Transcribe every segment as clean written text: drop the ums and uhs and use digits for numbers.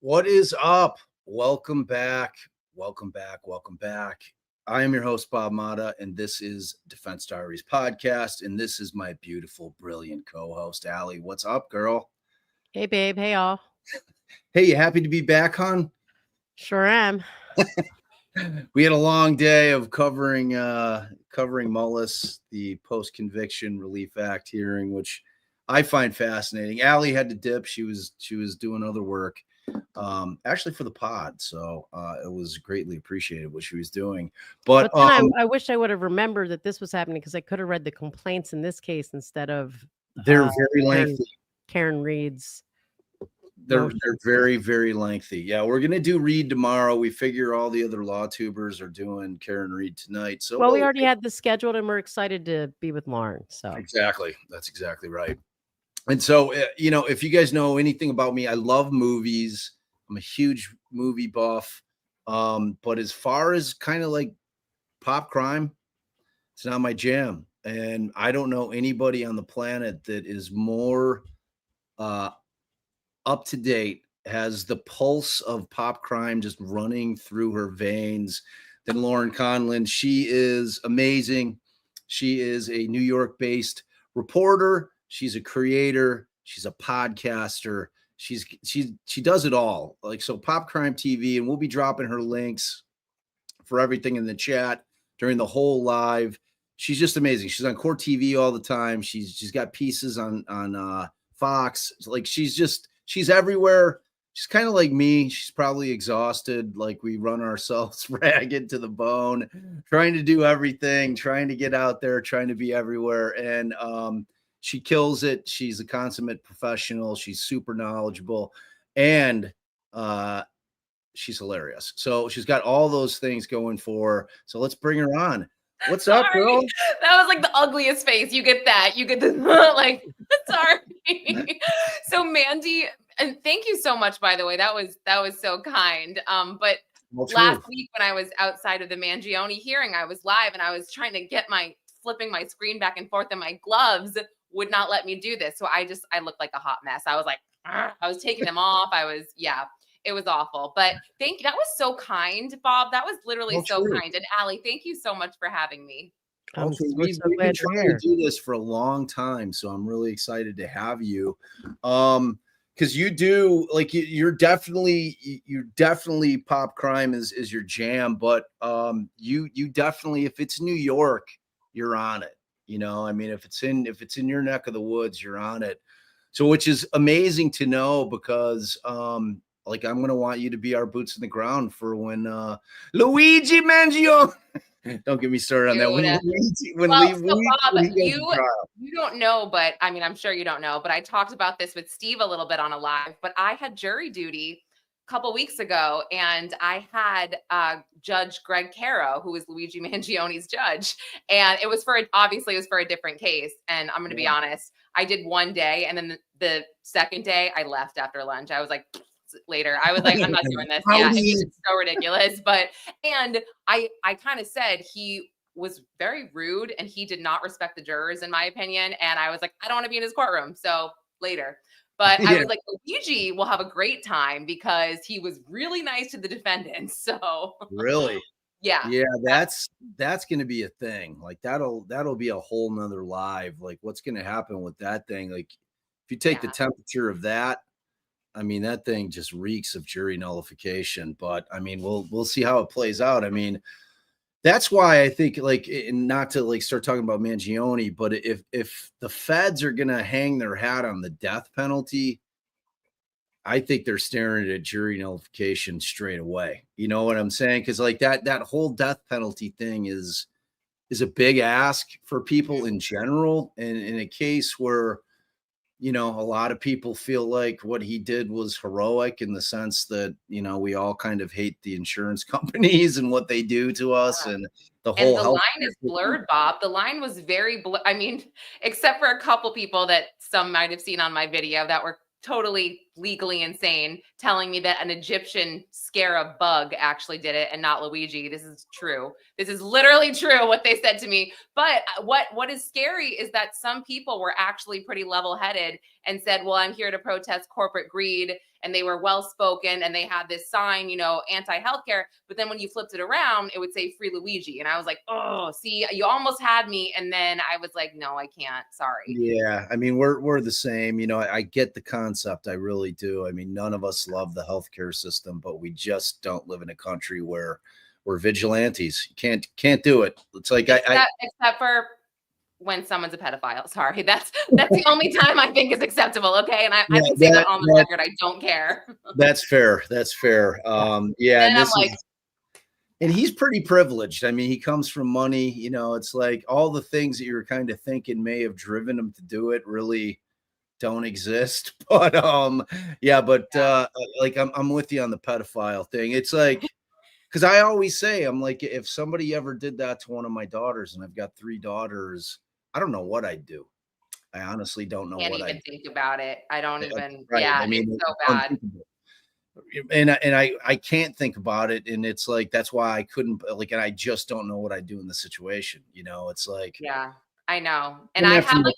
What is up? Welcome back. Welcome back. Welcome back. I am your host, Bob Mata, and this is Defense Diaries podcast. And this is my beautiful, brilliant co host, Allie. What's up, girl? Hey, babe. Hey, all. Hey, you happy to be back, hon? Sure am. We had a long day of covering Mullis, the post-conviction relief act hearing, which I find fascinating. Allie had to dip. She was doing other work. Actually for the pod, so it was greatly appreciated what she was doing. But then I wish I would have remembered that this was happening because I could have read the complaints in this case instead of they're very lengthy. Karen Reed's. They're very, very lengthy. Yeah, we're gonna do Reed tomorrow. We figure all the other law tubers are doing Karen Reed tonight. So we already had this scheduled, and we're excited to be with Lauren. So exactly, that's exactly right. And so, if you guys know anything about me, I love movies. I'm a huge movie buff. But as far as kind of like pop crime, it's not my jam. And I don't know anybody on the planet that is more up to date, has the pulse of pop crime just running through her veins than Lauren Conlin. She is amazing. She is a New York based reporter. She's a creator. She's a podcaster. She does it all. Like, so Pop Crime TV, and we'll be dropping her links for everything in the chat during the whole live. She's just amazing. She's on Court TV all the time. She's got pieces on Fox. Like, she's everywhere. She's kind of like me. She's probably exhausted. Like, we run ourselves ragged to the bone, trying to do everything, trying to get out there, trying to be everywhere. And she kills it. She's a consummate professional. She's super knowledgeable, and she's hilarious. So she's got all those things going for her. So let's bring her on. What's up, girl? That was like the ugliest face. You get that. You get the like, sorry. So Mandy, and thank you so much, by the way. That was so kind. But last week when I was outside of the Mangione hearing, I was live and I was trying to get flipping my screen back and forth, and my gloves would not let me do this. So I looked like a hot mess. I was like, I was taking them off. It was awful, but thank you. That was so kind, Bob. That was literally so kind. And Allie, thank you so much for having me. We've been trying to do this for a long time, so I'm really excited to have you. Because you do, like, you're definitely pop crime is your jam, but you definitely, if it's New York, you're on it. I mean, if it's in your neck of the woods, you're on it. So, which is amazing to know, because like, I'm gonna want you to be our boots in the ground for when Luigi Mangione. Don't get me started on that. Bob, you don't know, but I mean, I'm sure you don't know, but I talked about this with Steve a little bit on a live. But I had jury duty a couple weeks ago, and I had Judge Greg Caro, who was Luigi Mangione's judge, and it was for a different case. And I'm going to be honest, I did one day, and then the second day I left after lunch. I was like, later. I was like, I'm not doing this. Yeah, it was so ridiculous. And I kind of said he was very rude and he did not respect the jurors, in my opinion. And I was like, I don't want to be in his courtroom. So later. But I was like, Luigi will have a great time because he was really nice to the defendants. So really, yeah, that's going to be a thing. Like, that'll be a whole nother live. Like, what's going to happen with that thing? Like, if you take the temperature of that, I mean, that thing just reeks of jury nullification. But I mean, we'll see how it plays out. I mean, that's why I think, like, not to like start talking about Mangione, but if the feds are gonna hang their hat on the death penalty, I think they're staring at jury nullification straight away. You know what I'm saying? Because like that whole death penalty thing is a big ask for people in general, and in a case where, a lot of people feel like what he did was heroic, in the sense that, we all kind of hate the insurance companies and what they do to us. And the line is blurred, Bob. The line was very I mean, except for a couple people that some might have seen on my video that were totally legally insane, telling me that an Egyptian scarab bug actually did it and not Luigi. This is true. This is literally true what they said to me. But what is scary is that some people were actually pretty level-headed and said, well, I'm here to protest corporate greed. And they were well-spoken and they had this sign, you know, anti-healthcare. But then when you flipped it around, it would say free Luigi. And I was like, oh, see, you almost had me. And then I was like, no, I can't. Sorry. Yeah. I mean, we're the same. You know, I get the concept. I really do. I mean, none of us love the healthcare system, but we just don't live in a country where we're vigilantes. You can't do it. It's like except for when someone's a pedophile. Sorry. That's the only time I think is acceptable. Okay. And I can say that on the record. I don't care. That's fair. That's fair. Yeah. And I'm like, and he's pretty privileged. I mean, he comes from money, you know, it's like all the things that you were kind of thinking may have driven him to do it really don't exist. But yeah, but like I'm with you on the pedophile thing. It's like, because I always say, I'm like, if somebody ever did that to one of my daughters, and I've got 3 daugers, I don't know what I'd do. I honestly don't know can't what even I'd think about it. I don't even. right. Yeah, I mean, it's so bad. And I can't think about it, and it's like that's why I couldn't like, and I just don't know what I do in the situation. You know, it's like yeah, I know, and I have like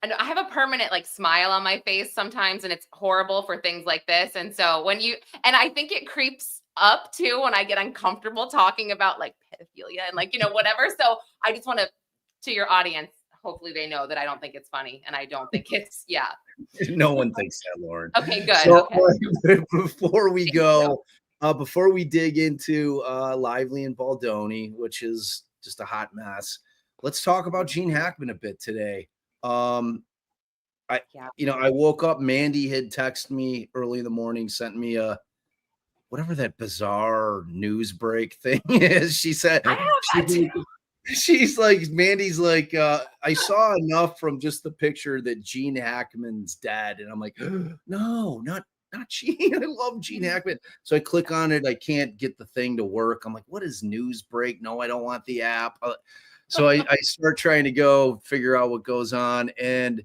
I have a permanent like smile on my face sometimes, and it's horrible for things like this. And so when and I think it creeps up too when I get uncomfortable talking about like pedophilia and like you know whatever. So I just want to your audience. Hopefully they know that I don't think it's funny, and I don't think it's No one thinks that, Lauren. Okay, good. So, okay. Before we go, before we dig into Lively and Baldoni, which is just a hot mess, let's talk about Gene Hackman a bit today. You know, I woke up, Mandy had texted me early in the morning, sent me a whatever that bizarre news break thing is. She said she's like, Mandy's like, I saw enough from just the picture that Gene Hackman's dead. And I'm like, no, not Gene. I love Gene Hackman. So I click on it. I can't get the thing to work. I'm like, what is news break? No, I don't want the app. So I start trying to go figure out what goes on. And,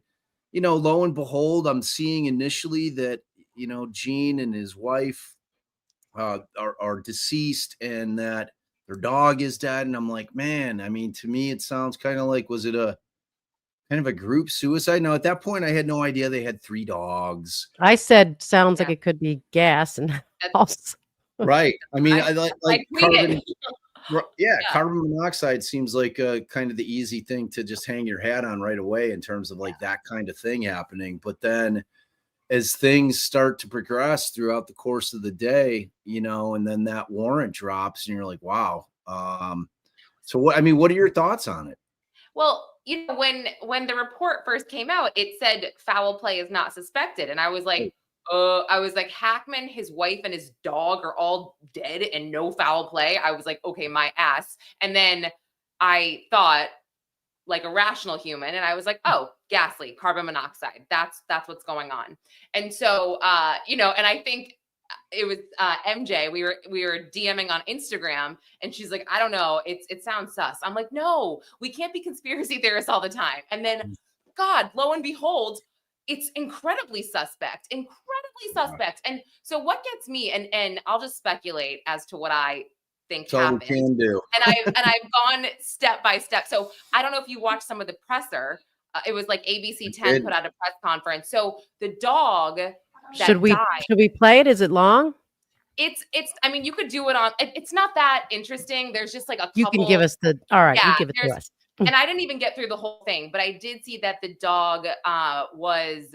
you know, lo and behold, I'm seeing initially that, you know, Gene and his wife are deceased and that their dog is dead. And I'm like, man, I mean, to me, it sounds kind of like, was it a kind of a group suicide? Now, at that point, I had no idea they had 3 dogs. I said, sounds like it could be gas and also. Right. I mean, I like carbon. Yeah, carbon monoxide seems like kind of the easy thing to just hang your hat on right away in terms of like that kind of thing happening. But then as things start to progress throughout the course of the day, you know, and then that warrant drops and you're like, wow. So what are your thoughts on it? Well, you know, when the report first came out, it said foul play is not suspected. And I was like, Hackman, his wife, and his dog are all dead and no foul play. I was like, okay, my ass. And then I thought like a rational human, and I was like, oh, gas leak, carbon monoxide. That's what's going on. And so, you know, and I think it was MJ. We were DMing on Instagram, and she's like, I don't know, it sounds sus. I'm like, no, we can't be conspiracy theorists all the time. And then, God, lo and behold, it's incredibly suspect. And so what gets me, and I'll just speculate as to what I think happened. Can do. and I've gone step by step. So I don't know if you watched some of the presser. It was like ABC 10 put out a press conference. So the dog should we play it? Is it long? It's I mean, you could do it on, it's not that interesting. There's just like a couple. You can give us all right, you give it to us. And I didn't even get through the whole thing, but I did see that the dog was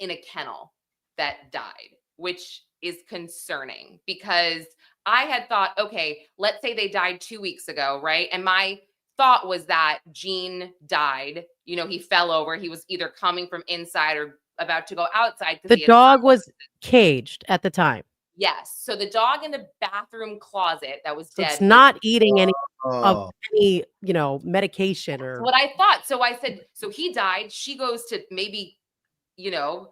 in a kennel that died, which is concerning because I had thought, okay, let's say they died 2 weeks ago, right? And my thought was that Gene died. You know, he fell over. He was either coming from inside or about to go outside. The dog was caged at the time. Yes. So the dog in the bathroom closet that was dead. It's not eating any of any, you know, medication or what I thought. So I said, so he died. She goes to maybe, you know,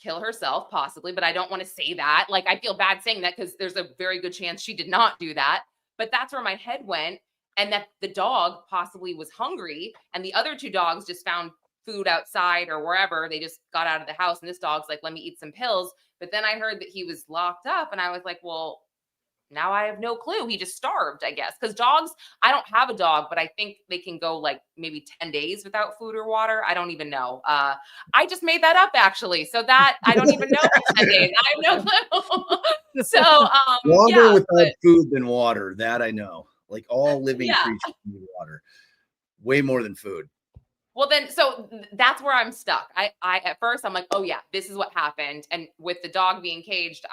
kill herself possibly, but I don't want to say that. Like, I feel bad saying that because there's a very good chance she did not do that. But that's where my head went. And that the dog possibly was hungry and the other 2 dogs just found food outside or wherever. They just got out of the house and this dog's like, let me eat some pills. But then I heard that he was locked up and I was like, well, now I have no clue. He just starved, I guess. Because dogs, I don't have a dog, but I think they can go like maybe 10 days without food or water. I don't even know. I just made that up actually. So that I don't even know for 10 days. I have no clue. So longer yeah, without food than water. That I know. Like all living yeah. creatures need water. Way more than food. Well, then, so that's where I'm stuck. I at first I'm like, oh yeah, this is what happened. And with the dog being caged,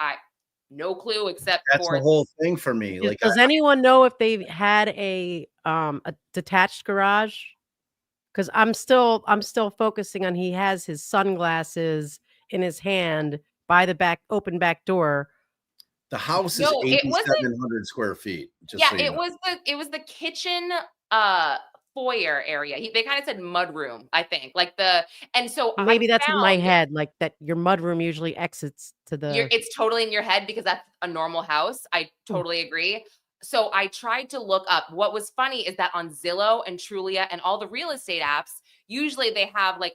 no clue except That's the for whole thing for me. Like, does anyone know if they've had a detached garage? Because I'm still focusing on he has his sunglasses in his hand by the open back door. the house is No, it wasn't. 8,700 square feet. Just Yeah, so you know. it was the kitchen foyer area. They kind of said mudroom, I think. And so Maybe I that's in my found head, like that your mudroom usually exits to the. it's totally in your head because that's a normal house. I totally agree. So I tried to look up. What was funny is that on Zillow and Trulia and all the real estate apps, usually they have like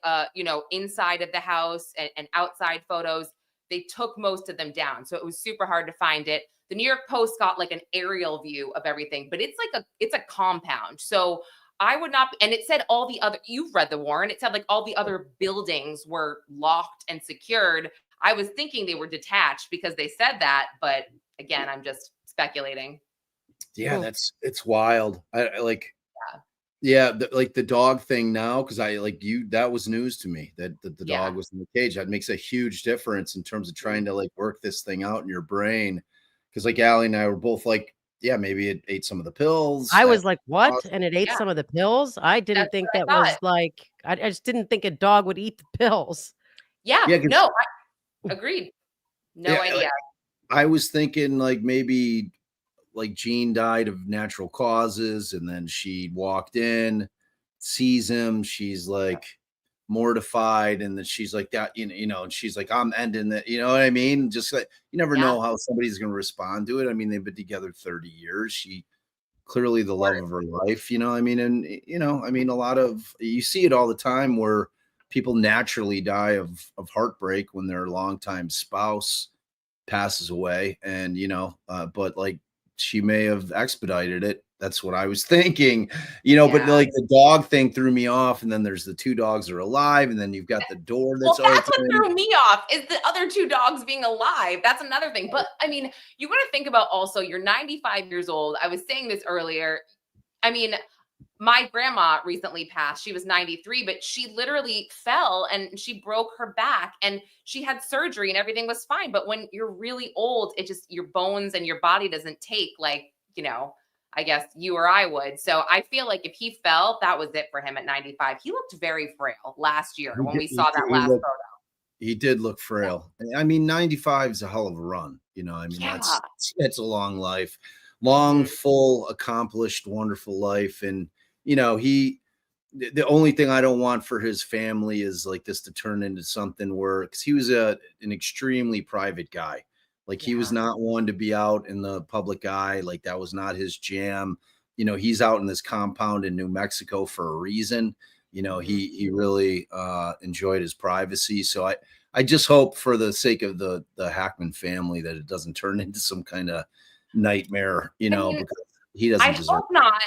inside of the house and outside photos. They took most of them down. So it was super hard to find it. The New York Post got like an aerial view of everything, but it's a compound. So I would not, and it said all the other, you've read the warrant. It said like all the other buildings were locked and secured. I was thinking they were detached because they said that, but again, I'm just speculating. Yeah, it's wild. I like, yeah, like the dog thing now, because that was news to me that the dog was in the cage. That makes a huge difference in terms of trying to like work this thing out in your brain. Because like Allie and I were both like, yeah, maybe it ate some of the pills. I was like, what? And it ate some of the pills? I didn't That's think what I that was thought. like, I just didn't think a dog would eat the pills. Yeah, Yeah, no, I agreed. No yeah, idea. like, I was thinking like maybe like Jean died of natural causes, and then she walked in, sees him, she's like mortified, and then she's like that, and she's like, I'm ending that, you know what I mean? Just like you never know how somebody's gonna respond to it. I mean, they've been together 30 years. She clearly the love of her life, I mean, and I mean, a lot of you see it all the time where people naturally die of heartbreak when their longtime spouse passes away, and but like she may have expedited it. That's what I was thinking, but like the dog thing threw me off, and then there's the two dogs are alive, and then you've got the door that's that's open. what threw me off is the other two dogs being alive. That's another thing. But I mean, you got to think about also you're 95 years old. I was saying this earlier. I mean, my grandma recently passed. She was 93, but she literally fell and she broke her back and she had surgery and everything was fine. But when you're really old, it just your bones and your body doesn't take like, I guess you or I would. So I feel like if he fell, that was it for him at 95. He looked very frail last year when we saw that last photo. He did look frail. I mean, 95 is a hell of a run. I mean, that's a long life, long, full, accomplished, wonderful life. And, the only thing I don't want for his family is like this to turn into something where, because he was an extremely private guy. Like he was not one to be out in the public eye. Like that was not his jam. He's out in this compound in New Mexico for a reason. He really enjoyed his privacy. So I just hope for the sake of the Hackman family that it doesn't turn into some kind of nightmare, because he doesn't deserve it. I hope not.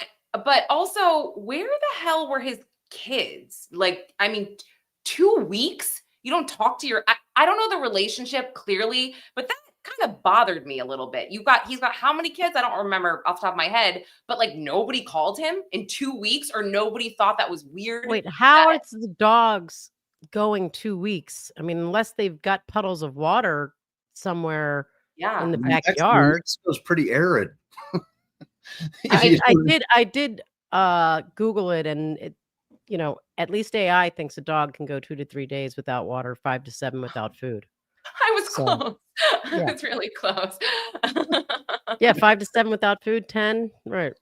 But also, where the hell were his kids? Like, I mean, 2 weeks? You don't talk to I don't know the relationship clearly, but that kind of bothered me a little bit. He's got how many kids? I don't remember off the top of my head, but like nobody called him in 2 weeks or nobody thought that was weird. Wait, how are the dogs going 2 weeks? I mean, unless they've got puddles of water somewhere in the backyard. Mexico's pretty arid. I did Google it, and it, at least AI thinks a dog can go 2 to 3 days without water, 5 to 7 without food. I was close. I was really close. Yeah, 5 to 7 without food, 10, right.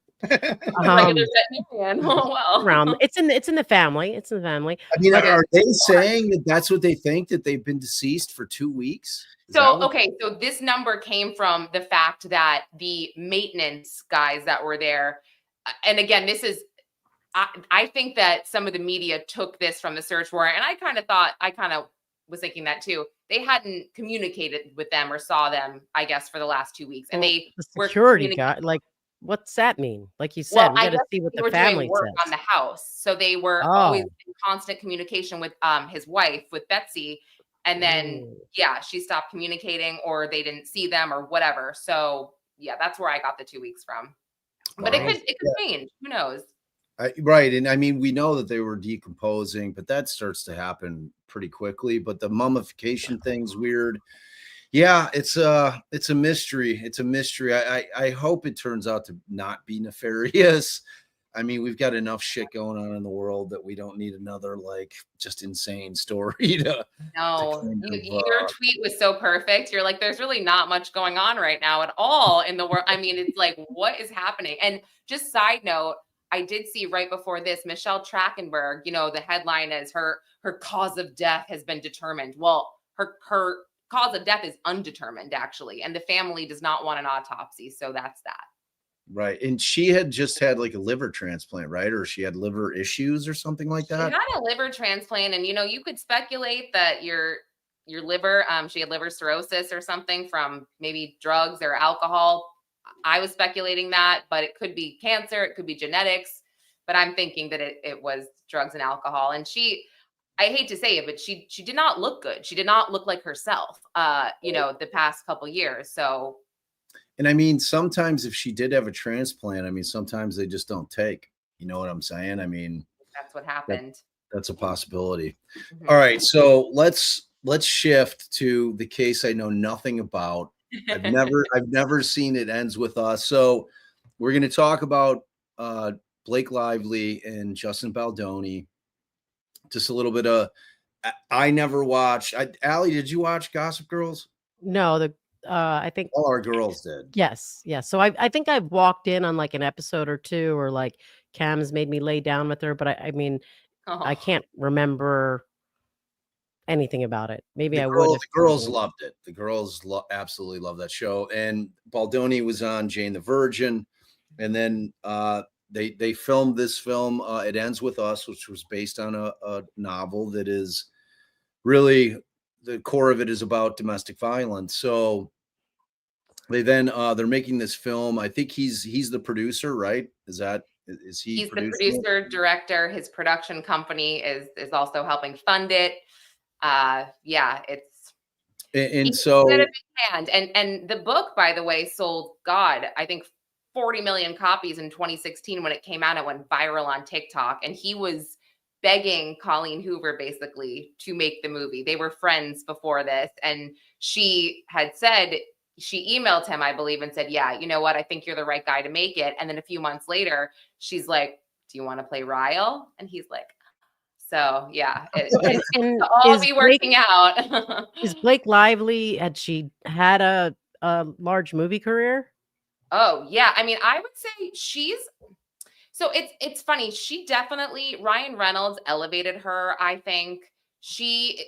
Around it's in the family. It's in the family. I mean, are they saying that that's what they think, that they've been deceased for 2 weeks? So this number came from the fact that the maintenance guys that were there, and again, this is I think that some of the media took this from the search warrant, and I kind of was thinking that too. They hadn't communicated with them or saw them, I guess, for the last 2 weeks, and Well, they the were security communicating. guy, like, what's that mean? Like you Well, said, we I got to guess see what they the were doing family work on says. the house, so they were always Oh, in constant communication with his wife, with Betsy, and then ooh, yeah, she stopped communicating, or they didn't see them, or whatever. So yeah, that's where I got the 2 weeks from. But Wow. it could change. Who knows? Right. And I mean, we know that they were decomposing, but that starts to happen pretty quickly. But the mummification thing's weird. Yeah, it's a mystery. It's a mystery. I hope it turns out to not be nefarious. I mean, we've got enough shit going on in the world that we don't need another like just insane story to No, kind of your tweet was so perfect. You're like, there's really not much going on right now at all in the world. I mean, it's like, what is happening? And just side note, I did see right before this, Michelle Trachtenberg, the headline is her cause of death has been determined. Well, her cause of death is undetermined, actually, and the family does not want an autopsy. So that's that. right. And she had just had like a liver transplant, right? Or she had liver issues or something like She that. had a liver transplant, and you could speculate that your liver, she had liver cirrhosis or something from maybe drugs or alcohol. I was speculating that, but it could be cancer, it could be genetics, but I'm thinking that it was drugs and alcohol. And I hate to say it, but she did not look good. She did not look like herself, the past couple years. So And I mean, sometimes if she did have a transplant, I mean, sometimes they just don't take. You know what I'm saying? I mean, that's what that happened. that's a possibility. All Mhm. right, so let's shift to the case I know nothing about. I've never seen It Ends With Us. So we're going to talk about Blake Lively and Justin Baldoni. Just a little bit of I never watched. Allie, did you watch Gossip Girls? no, I think All our girls did. yes, yes. So I think I've walked in on like an episode or two, or like Cam's made me lay down with her, but I mean, I Oh, can't remember anything about it. Maybe The I would girls, if the girls loved it. The girls absolutely love that show. And Baldoni was on Jane the Virgin, and then they filmed this film. It Ends With Us, which was based on a novel that is really the core of it is about domestic violence. So they're making this film. I think he's the producer, right? Is he he's the producing it? producer, director. His production company is also helping fund it. Yeah, And he's got a so big hand. And the book, by the way, sold, God, I think 40 million copies in 2016 when it came out. It went viral on TikTok, and he was begging Colleen Hoover basically to make the movie. They were friends before this, and she had said, she emailed him, I believe, and said, yeah, you know what, I think you're the right guy to make it. And then a few months later, she's like, do you want to play Ryle? And he's like, so yeah, and it'll all is be working out. Blake Lively, had she had a large movie career? Oh, yeah. I mean, I would say it's funny. Ryan Reynolds elevated her, I think. She's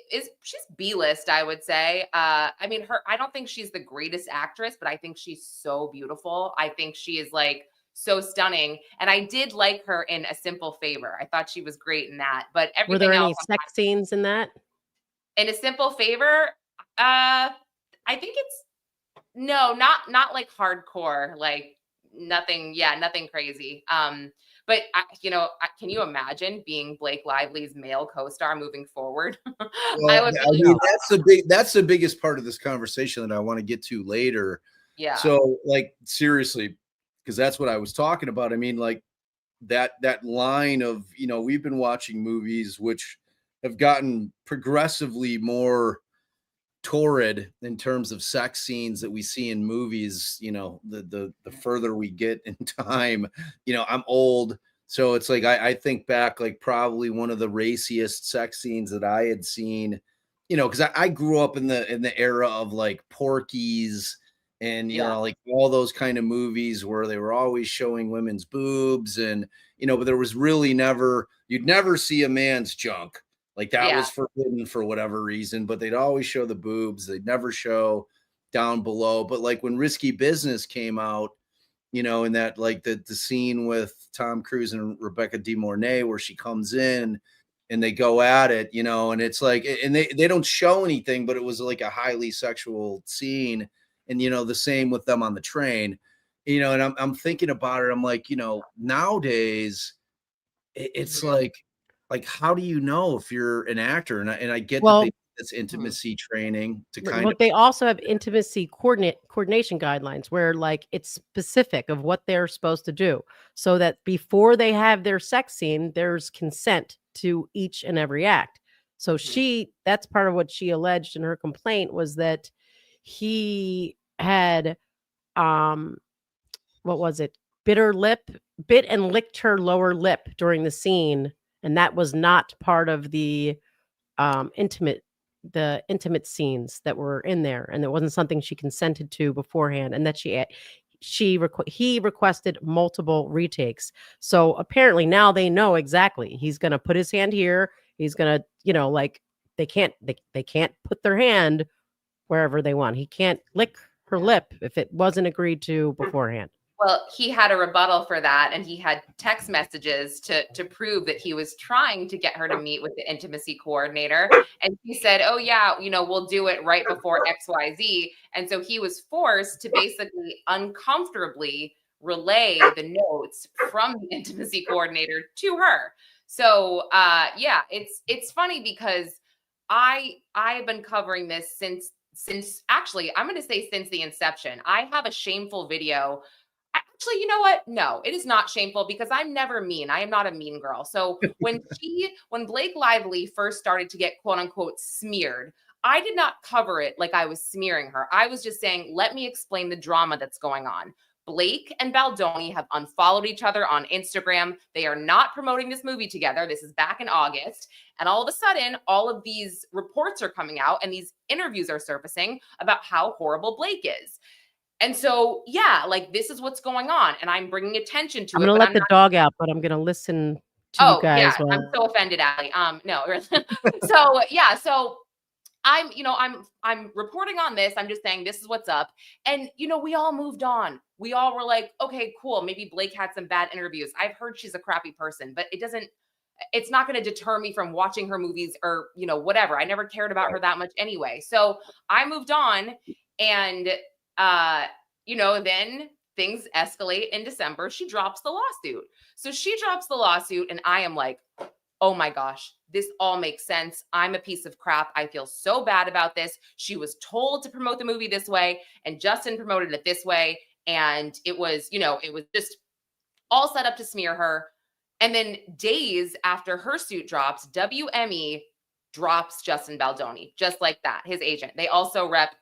B-list, I would say. I mean, I don't think she's the greatest actress, but I think she's so beautiful. I think she is like so stunning. And I did like her in A Simple Favor. I thought she was great in that. But Were there everything else, any sex scenes in that? in A Simple Favor, I think it's no, not like hardcore, like nothing, yeah, nothing crazy. But can you imagine being Blake Lively's male co-star moving forward? I well, would I really mean, love. that's the biggest part of this conversation that I want to get to later. Yeah, So, like, seriously, because that's what I was talking about. I mean, like that line of, we've been watching movies which have gotten progressively more torrid in terms of sex scenes that we see in movies. The further we get in time. I'm old, so it's like I think back, like, probably one of the raciest sex scenes that I had seen, because I grew up in the era of like Porky's and yeah, like all those kind of movies where they were always showing women's boobs, and but there was really you'd never see a man's junk. Like, that yeah. was forbidden for whatever reason, but they'd always show the boobs. They'd never show down below. But like when Risky Business came out, you know, in that like the scene with Tom Cruise and Rebecca De Mornay where she comes in and they go at it, you know, and it's like, and they don't show anything, but it was like a highly sexual scene. And, you know, the same with them on the train, you know, and I'm thinking about it. I'm like, you know, nowadays it's like, how do you know if you're an actor? And I get that Well, they it's intimacy training to kind well, of they also have intimacy coordination guidelines where like it's specific of what they're supposed to do, so that before they have their sex scene, there's consent to each and every act. So that's part of what she alleged in her complaint, was that he had what was it? Bit and licked her lower lip during the scene, and that was not part of the intimate scenes that were in there, and it wasn't something she consented to beforehand, and that he requested multiple retakes. So apparently now they know exactly he's going to put his hand here. He's going to, you know, like they can't put their hand wherever they want. He can't lick her lip if it wasn't agreed to beforehand. Well, he had a rebuttal for that, and he had text messages to prove that he was trying to get her to meet with the intimacy coordinator. And he said, "Oh yeah, you know, we'll do it right before XYZ." And so he was forced to basically uncomfortably relay the notes from the intimacy coordinator to her. So yeah, it's funny because I have been covering this since actually I'm going to say since the inception. I have a shameful video. Actually, you know what? No, it is not shameful because I'm never mean. I am not a mean girl. So when Blake Lively first started to get quote unquote smeared, I did not cover it like I was smearing her. I was just saying, let me explain the drama that's going on. Blake and Baldoni have unfollowed each other on Instagram. They are not promoting this movie together. This is back in August. And all of a sudden, all of these reports are coming out and these interviews are surfacing about how horrible Blake is. And so, yeah, like this is what's going on, and I'm bringing attention to I'm it. going to But let the dog out, but I'm going to listen to you yeah, guys. I'm so offended, Allie. No, so yeah, so I'm, you know, I'm reporting on this. I'm just saying this is what's up, and you know, we all moved on. We all were like, okay, cool. Maybe Blake had some bad interviews. I've heard she's a crappy person, but it's not going to deter me from watching her movies or, you know, whatever. I never cared about her that much anyway. So I moved on, and you know, then things escalate in December. She drops the lawsuit. So she drops the lawsuit, and I am like, oh my gosh, this all makes sense. I'm a piece of crap. I feel so bad about this. She was told to promote the movie this way, and Justin promoted it this way. And it was, you know, it was just all set up to smear her. And then days after her suit drops, WME drops Justin Baldoni, just like that, his agent. They also rep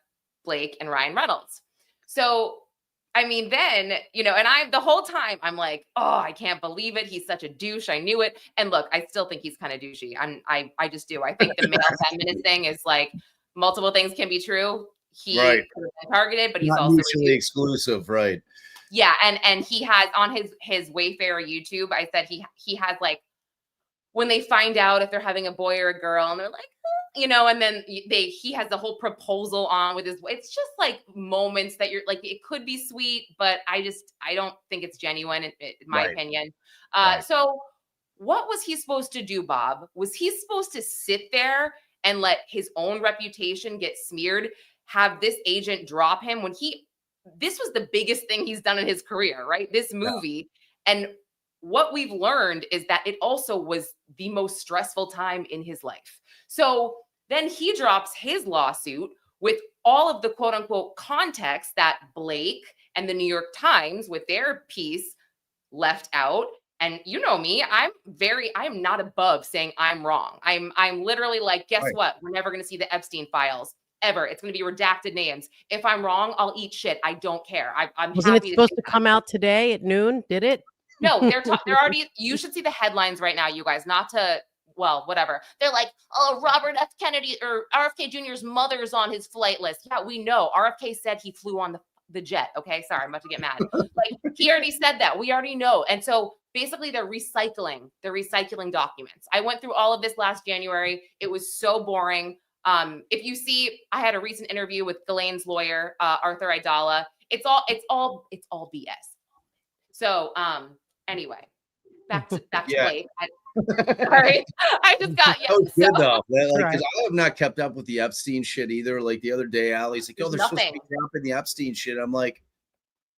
Blake and Ryan Reynolds. So, I mean, then, you know, and the whole time I'm like, oh, I can't believe it. He's such a douche. I knew it. And look, I still think he's kind of douchey. I just do. I think the male feminist thing is like multiple things can be true. He right. could have been targeted, but he's Not also mutually exclusive, right? Yeah, and he has on his Wayfarer YouTube. I said he has like when they find out if they're having a boy or a girl, and they're like, you know, and then he has the whole proposal on with his. It's just like moments that you're like, it could be sweet, but I don't think it's genuine in my opinion. So what was he supposed to do, Bob? Was he supposed to sit there and let his own reputation get smeared? Have this agent drop him when this was the biggest thing he's done in his career, right? This movie. Yeah. And what we've learned is that it also was the most stressful time in his life. So then he drops his lawsuit with all of the quote unquote context that Blake and the New York Times with their piece left out. And you know me, I am not above saying I'm wrong. I'm literally like, guess what? We're never going to see the Epstein files. Ever. It's going to be redacted names. If I'm wrong, I'll eat shit. I don't care. I'm Wasn't happy it supposed to come out today at noon? Did it? No, they're already. You should see the headlines right now, you guys. Not to, well, whatever. They're like, oh, Robert F. Kennedy or RFK Jr.'s mother's on his flight list. Yeah, we know. RFK said he flew on the jet. Okay, sorry, I'm about to get mad. Like he already said that. We already know. And so basically, they're recycling documents. I went through all of this last January. It was so boring. If you see, I had a recent interview with Ghislaine's lawyer, Arthur Idala. It's all BS. So anyway, back to Yeah. Blake. Sorry, I just got That was good though. Like, Right. because I have not kept up with the Epstein shit either. Like the other day, Allie's like, "Oh, There's they're supposed to nothing. be dropping the Epstein shit." I'm like,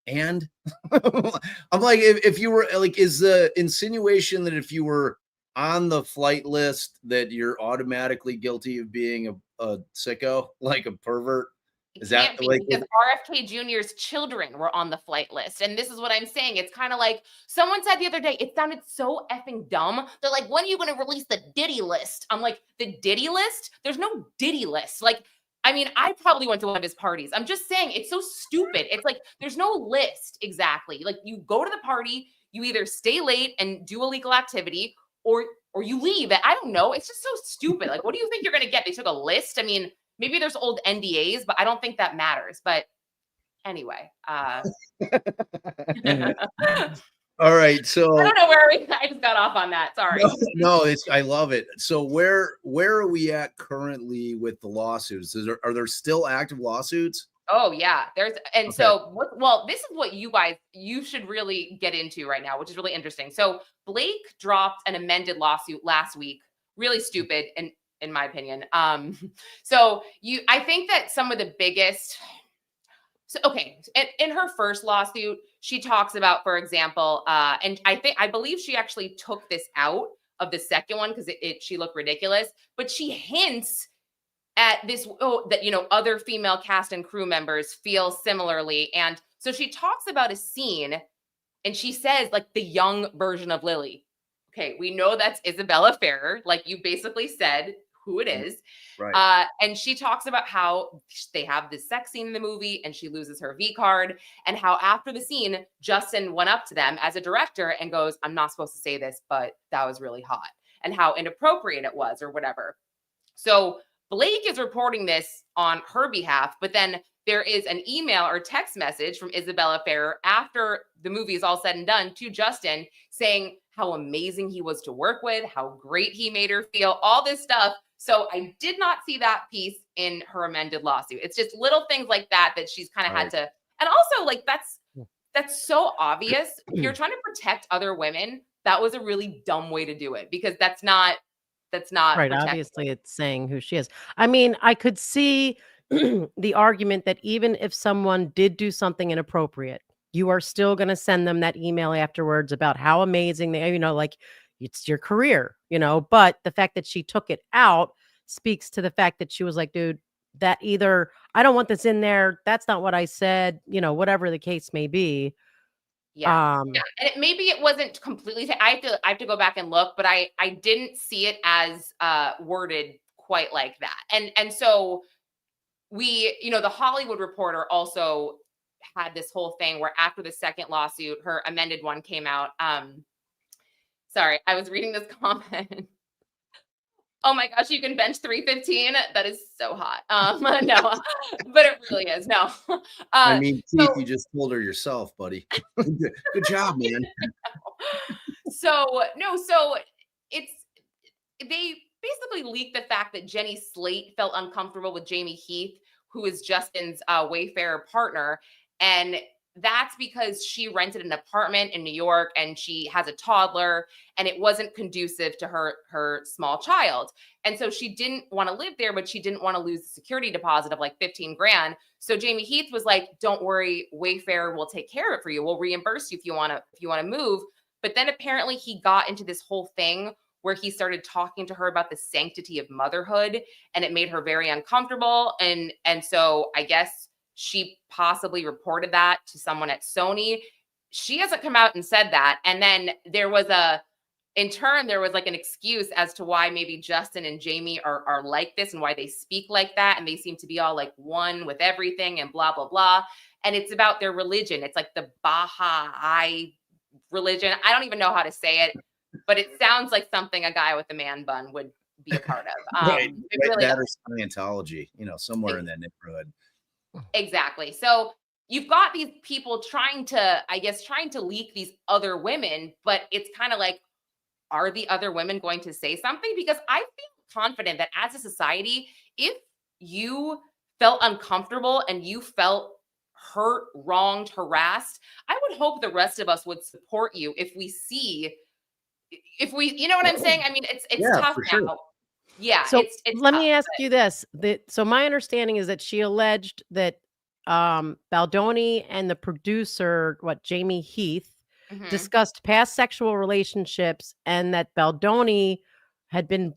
and I'm like, if you were like, is the insinuation that if you were on the flight list that you're automatically guilty of being a sicko, like a pervert? It Is that can't be like because RFK Jr.'s children were on the flight list. And this is what I'm saying. It's kind of like someone said the other day, it sounded so effing dumb. They're like, when are you going to release the Diddy list? I'm like, the Diddy list? There's no Diddy list. Like, I mean, I probably went to one of his parties. I'm just saying, it's so stupid. It's like, there's no list exactly. Like, you go to the party, you either stay late and do illegal activity, or you leave. I don't know. It's just so stupid. Like, what do you think you're going to get? They took a list. I mean, maybe there's old NDAs, but I don't think that matters. But anyway, all right? So I don't know where I just got off on that. Sorry. No, it's I love it. So where are we at currently with the lawsuits? Are there still active lawsuits? Oh yeah, there's and Okay. so well, this is what you should really get into right now, which is really interesting. So Blake dropped an amended lawsuit last week. Really stupid, in my opinion. So I think that some of the biggest. So, okay, in her first lawsuit, she talks about, for example, and I believe she actually took this out of the second one because she looked ridiculous, but she hints at this, that, other female cast and crew members feel similarly. And so she talks about a scene and she says, like, the young version of Lily. Okay, we know that's Isabella Ferrer, like you basically said who it is. Right. And she talks about how they have this sex scene in the movie and she loses her V card, and how after the scene, Justin went up to them as a director and goes, I'm not supposed to say this, but that was really hot, and how inappropriate it was or whatever. So Blake is reporting this on her behalf, but then there is an email or text message from Isabella Ferrer after the movie is all said and done to Justin saying how amazing he was to work with, how great he made her feel, all this stuff. So I did not see that piece in her amended lawsuit. It's just little things like that she's kind of had to. And also, like, that's so obvious. If you're trying to protect other women, that was a really dumb way to do it, because that's not Right, protecting. obviously, it's saying who she is. I mean, I could see the argument that even if someone did do something inappropriate, you are still gonna send them that email afterwards about how amazing they like, it's your career, but the fact that she took it out speaks to the fact that she was like, "Dude, that either I don't want this in there, that's not what I said," whatever the case may be. Yeah. And maybe it wasn't completely. I have to go back and look, but I didn't see it as worded quite like that. And so we, the Hollywood Reporter also had this whole thing where after the second lawsuit, her amended one came out. Sorry, I was reading this comment. Oh my gosh, you can bench 315. That is so hot. No, but it really is. No. I mean, Keith, you just told her yourself, buddy. Good job, man. So they basically leaked the fact that Jenny Slate felt uncomfortable with Jamie Heath, who is Justin's Wayfarer partner. And that's because she rented an apartment in New York and she has a toddler, and it wasn't conducive to her small child. And so she didn't want to live there, but she didn't want to lose the security deposit of like 15 grand. So Jamie Heath was like, don't worry, Wayfarer will take care of it for you. We'll reimburse you if you want to move. But then apparently he got into this whole thing where he started talking to her about the sanctity of motherhood, and it made her very uncomfortable. And so I guess she possibly reported that to someone at Sony. She hasn't come out and said that. And then there was like an excuse as to why maybe Justin and Jamie are like this and why they speak like that. And they seem to be all like one with everything and blah, blah, blah. And it's about their religion. It's like the Baha'i religion. I don't even know how to say it, but it sounds like something a guy with a man bun would be a part of. Right. Really that or Scientology, somewhere in that neighborhood. Exactly. So you've got these people trying to leak these other women, but it's kind of like, are the other women going to say something? Because I feel confident that as a society, if you felt uncomfortable and you felt hurt, wronged, harassed, I would hope the rest of us would support you if we see, you know what I'm saying? I mean, it's tough now. Sure. Yeah, So it's let tough, me ask you this. So my understanding is that she alleged that Baldoni and the producer, Jamie Heath, Mhm. discussed past sexual relationships and that Baldoni had been,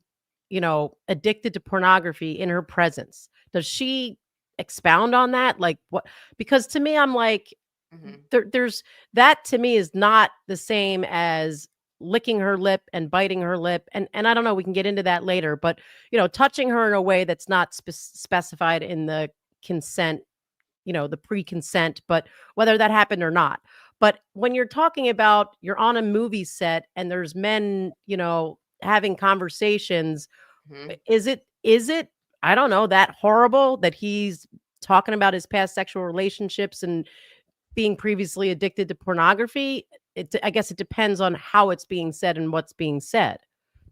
addicted to pornography in her presence. Does she expound on that? Like what? Because to me, I'm like, Mhm. there's that to me is not the same as licking her lip and biting her lip, and I don't know, we can get into that later, but touching her in a way that's not specified in the consent, the pre-consent, but whether that happened or not. But when you're talking about you're on a movie set and there's men, having conversations, Mhm. is it I don't know, that horrible that he's talking about his past sexual relationships and being previously addicted to pornography? I guess it depends on how it's being said and what's being said.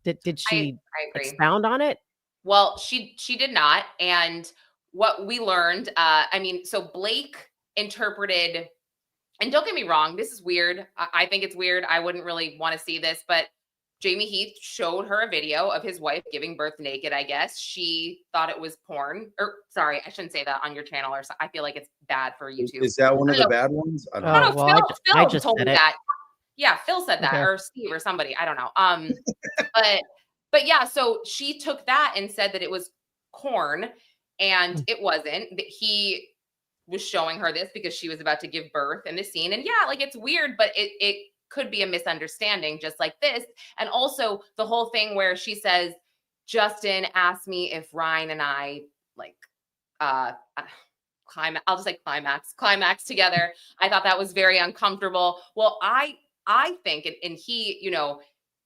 Did I she agree. expound on it? Well, she did not, and what we learned, I mean, so Blake interpreted, and don't get me wrong, this is weird. I think it's weird. I wouldn't really want to see this, but Jamie Heath showed her a video of his wife giving birth naked, I guess. She thought it was porn. Or sorry, I shouldn't say that on your channel, or I feel like it's bad for YouTube. Is that one I of don't the know. bad ones? I don't I know. Oh, don't know. well, I Phil just told said me it. that. Yeah, Phil said that, Okay. or Steve or somebody. I don't know. But yeah, so she took that and said that it was corn, and Mm. it wasn't. That he was showing her this because she was about to give birth in the scene. And yeah, like it's weird, but it could be a misunderstanding just like this. And also the whole thing where she says, Justin asked me if Ryan and I like climax, I'll just say climax together. I thought that was very uncomfortable. Well, I think, and he,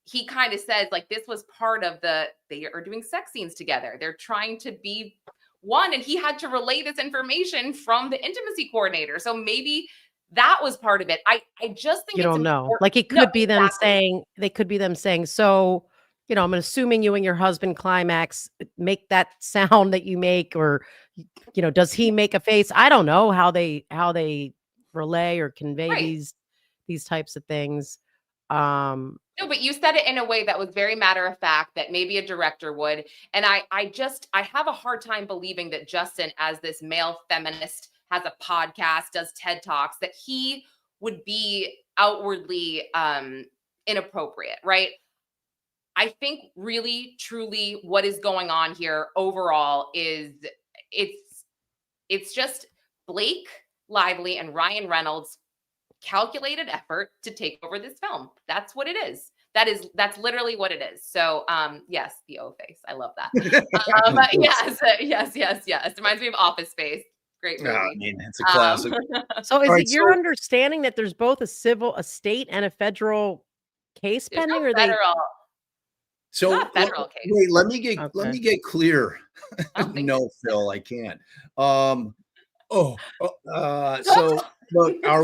he kind of says like this was part of they are doing sex scenes together. They're trying to be one, and he had to relay this information from the intimacy coordinator. So maybe that was part of it. I just think You it's don't know. important. Like, it No, could be them exactly. saying they could be them saying, "So, I'm assuming you and your husband climax, make that sound that you make," or, does he make a face? I don't know how they relay or convey Right. these types of things. Um, No, but you said it in a way that was very matter of fact that maybe a director would. And I have a hard time believing that Justin, as this male feminist, has a podcast, does TED Talks, that he would be outwardly inappropriate, right? I think really, truly what is going on here overall is it's it's just Blake Lively and Ryan Reynolds calculated effort to take over this film. That's what it is. That's literally what it is. So yes, the O face. I love that. But yes. It reminds me of Office Space. Great I movie. mean, it's a classic. so All is right, it your so understanding that there's both a state and a federal case There's no pending, or they federal, there's not so a federal case. wait, let okay. me get clear. I don't think No, Phil, I can't. So look, are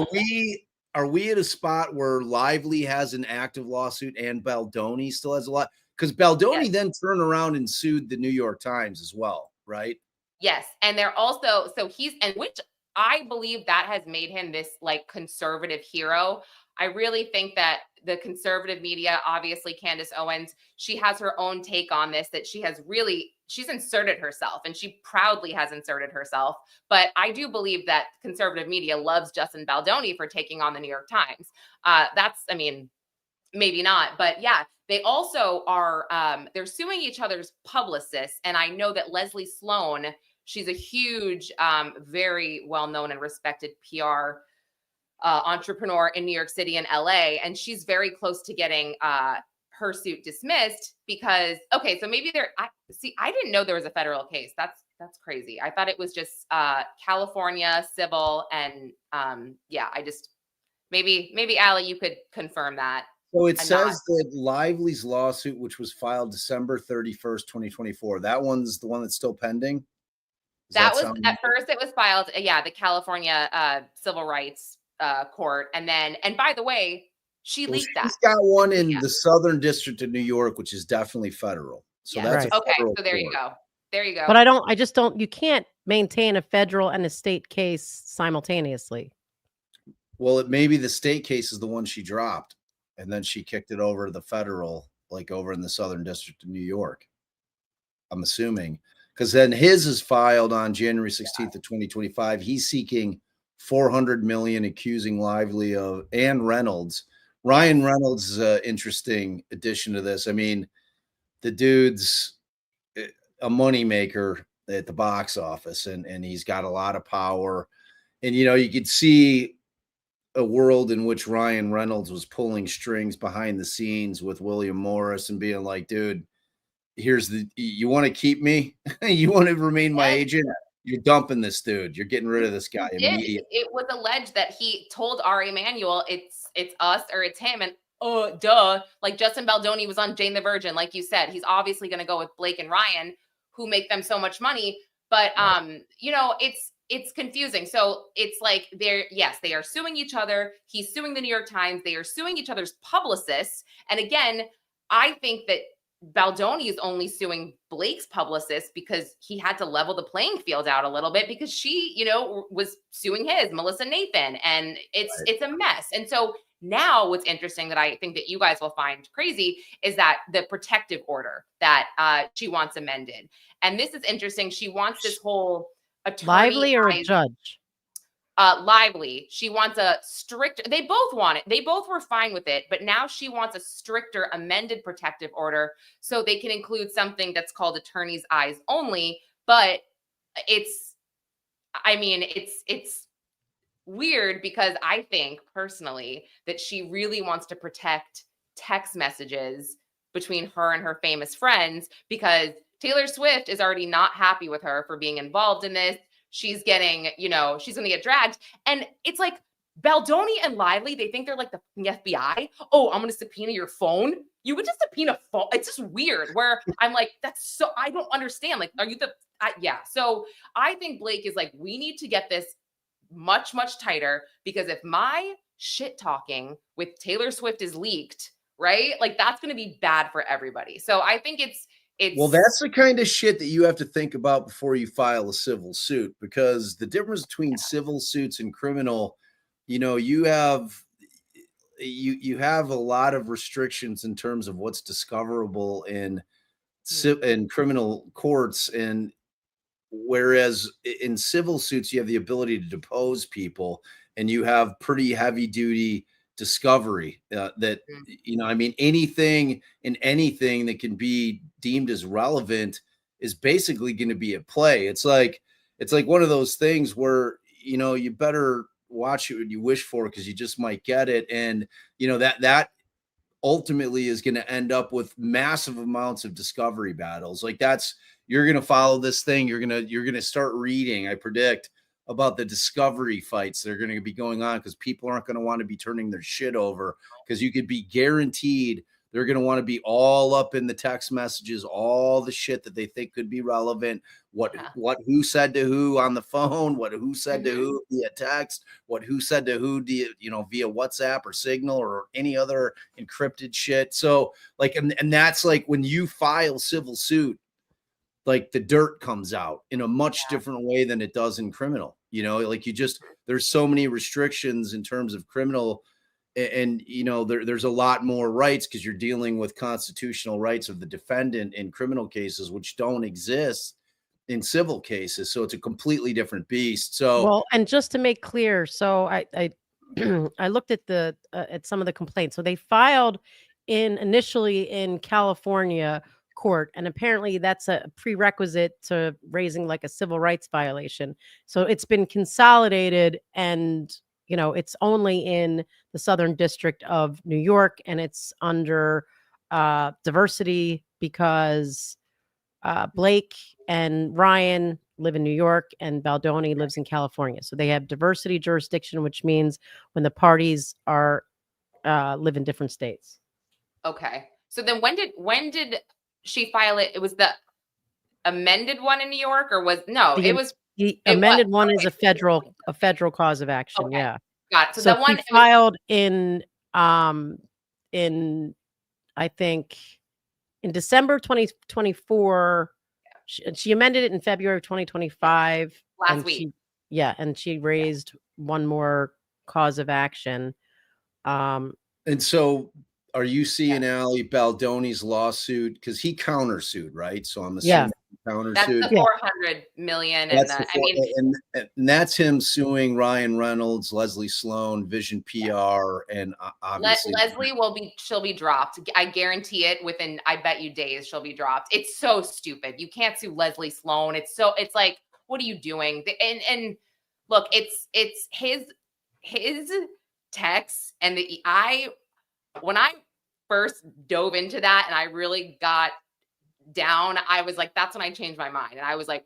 we at a spot where Lively has an active lawsuit and Baldoni still has a lot? Because yes. Baldoni then turned around and sued the New York Times as well, right? Yes, and they're also, so he's, and which I believe that has made him this like conservative hero. I really think that the conservative media, obviously Candace Owens, she has her own take on this, that she's inserted herself, and she proudly has inserted herself. But I do believe that conservative media loves Justin Baldoni for taking on the New York Times. I mean, maybe not, but yeah, they also are they're suing each other's publicists. And I know that Leslie Sloan, she's a huge very well known and respected PR entrepreneur in New York City and LA, and she's very close to getting her suit dismissed because, okay, so maybe I didn't know there was a federal case. That's crazy. I thought it was just California civil. And yeah, I just, maybe Allie, you could confirm that. So it I'm not. says that Lively's lawsuit, which was filed December 31st, 2024, that one's the one that's still pending. Does That that was, sound? at first it was filed, yeah, the California civil rights court. And then, and by the way, she Well, leaked that. she's got one So, in yeah. the Southern District of New York, which is definitely federal. So Yes. that's a Right. Okay. federal So there you court. go. There you go. But I just don't, you can't maintain a federal and a state case simultaneously. Well, maybe the state case is the one she dropped, and then she kicked it over to the federal, like over in the Southern District of New York. I'm assuming, because then his is filed on January 16th of 2025. He's seeking 400 million, accusing Lively of and Reynolds. Ryan Reynolds is an interesting addition to this. I mean, the dude's a moneymaker at the box office, and he's got a lot of power. And you could see a world in which Ryan Reynolds was pulling strings behind the scenes with William Morris and being like, dude, you want to keep me? You want to remain my agent? You're dumping this dude. You're getting rid of this guy immediately. It was alleged that he told Ari Emanuel, it's us or it's him. And duh, like Justin Baldoni was on Jane the Virgin. Like you said, he's obviously going to go with Blake and Ryan, who make them so much money. But, it's confusing. So it's like they are suing each other. He's suing the New York Times. They are suing each other's publicists. And again, I think that Baldoni is only suing Blake's publicist because he had to level the playing field out a little bit, because she, was suing his Melissa Nathan, and it's a mess. And so now what's interesting that I think that you guys will find crazy is that the protective order that she wants amended. And this is interesting. She wants this whole attorney Lively or a judge? Lively. She wants a strict, they both want it. They both were fine with it, but now she wants a stricter amended protective order so they can include something that's called attorney's eyes only. But it's weird, because I think personally that she really wants to protect text messages between her and her famous friends, because Taylor Swift is already not happy with her for being involved in this. She's getting, she's going to get dragged. And it's like Baldoni and Lively, they think they're like the FBI. Oh, I'm going to subpoena your phone. You would just subpoena phone. It's just weird, where I'm like, I don't understand. Like, are you yeah. So I think Blake is like, we need to get this much, much tighter, because if my shit talking with Taylor Swift is leaked, right? Like, that's going to be bad for everybody. So I think well, that's the kind of shit that you have to think about before you file a civil suit, because the difference between civil suits and criminal, you have a lot of restrictions in terms of what's discoverable in criminal courts, and whereas in civil suits you have the ability to depose people, and you have pretty heavy duty discovery that anything that can be deemed as relevant is basically going to be at play. It's like one of those things where you better watch it what you wish for, because you just might get it. And that ultimately is going to end up with massive amounts of discovery battles. Like, you're going to follow this thing, you're going to start reading, I predict, about the discovery fights that are going to be going on, because people aren't going to want to be turning their shit over, because you could be guaranteed they're going to want to be all up in the text messages, all the shit that they think could be relevant, who said to who on the phone, who said to who via text, who said to who via WhatsApp or Signal or any other encrypted shit. So like, and that's like when you file civil suit, like the dirt comes out in a much different way than it does in criminal. Like there's so many restrictions in terms of criminal, and there's a lot more rights, because you're dealing with constitutional rights of the defendant in criminal cases, which don't exist in civil cases. So it's a completely different beast. So, well, and just to make clear, so I I looked at at some of the complaints. So they filed initially in California court, and apparently that's a prerequisite to raising like a civil rights violation. So it's been consolidated, and it's only in the Southern District of New York, and it's under diversity, because Blake and Ryan live in New York and Baldoni lives in California. So they have diversity jurisdiction, which means when the parties are live in different states. Okay. So then when did she file it? It was the amended one in New York, or the amended one is a federal cause of action. Okay. Yeah. Got it. So the one filed in I think in December 2024, She amended it in February of 2025. Last week. And she raised one more cause of action. And so are you seeing Ali Baldoni's lawsuit? Because he countersued, right? So I'm assuming countersued. That's the 400 million. And that's him suing Ryan Reynolds, Leslie Sloan, Vision PR, and obviously she'll be dropped. I guarantee it within, I bet you days, she'll be dropped. It's so stupid. You can't sue Leslie Sloan. It's like, what are you doing? And look, it's his texts and when I first dove into that and I really got down, I was like, that's when I changed my mind. And I was like,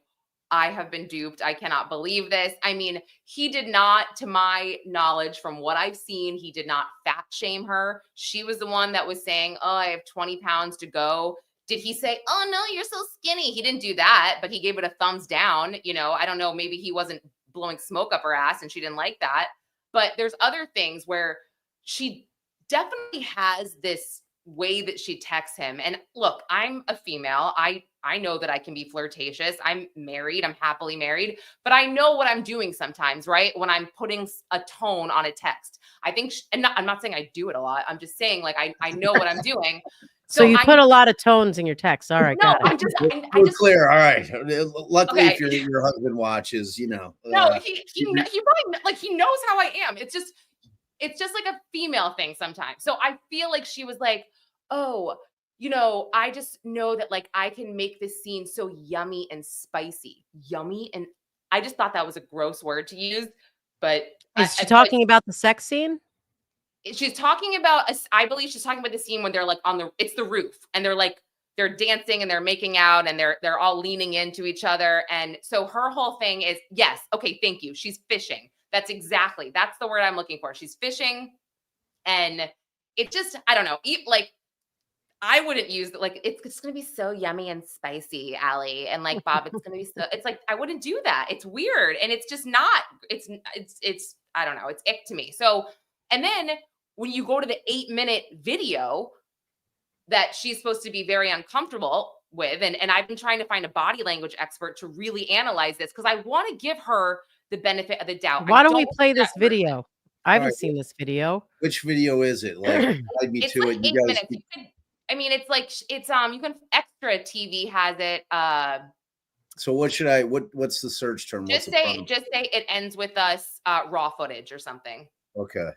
I have been duped. I cannot believe this. I mean, he did not, to my knowledge, from what I've seen, he did not fat shame her. She was the one that was saying, oh, I have 20 pounds to go. Did he say, oh, no, you're so skinny? He didn't do that, but he gave it a thumbs down. You know, I don't know. Maybe he wasn't blowing smoke up her ass and she didn't like that. But there's other things where she definitely has this way that she texts him. And look, I'm a female. I know that I can be flirtatious. I'm married. I'm happily married, but I know what I'm doing sometimes, right? When I'm putting a tone on a text, I think, I'm not saying I do it a lot. I'm just saying, like, I know what I'm doing. So you put a lot of tones in your text. All right. No, we're clear. All right. Luckily, if your husband watches, you know. No, he probably, like, he knows how I am. It's just like a female thing sometimes. So I feel like she was like, oh, you know, I just know that, like, I can make this scene so yummy and spicy. Yummy. And I just thought that was a gross word to use. But is she talking about the sex scene? She's talking about, I believe she's talking about the scene when they're like it's the roof and they're dancing and they're making out and they're all leaning into each other. And so her whole thing is, yes, okay, thank you. She's fishing. That's the word I'm looking for. She's fishing. And it just, I don't know, like, I wouldn't use it. Like, it's going to be so yummy and spicy, Ali. And like, Bob, it's going to be so, it's like, I wouldn't do that. It's weird. And it's just not, it's, I don't know. It's ick to me. So, and then when you go to the 8-minute video that she's supposed to be very uncomfortable with, and I've been trying to find a body language expert to really analyze this because I want to give her the benefit of the doubt. Why don't we play this video? I haven't seen this video. Which video is it? Like, guide me to it. You guys. I mean, it's you can, Extra TV has it. So what's the search term? Just say it ends with us, raw footage or something. Okay.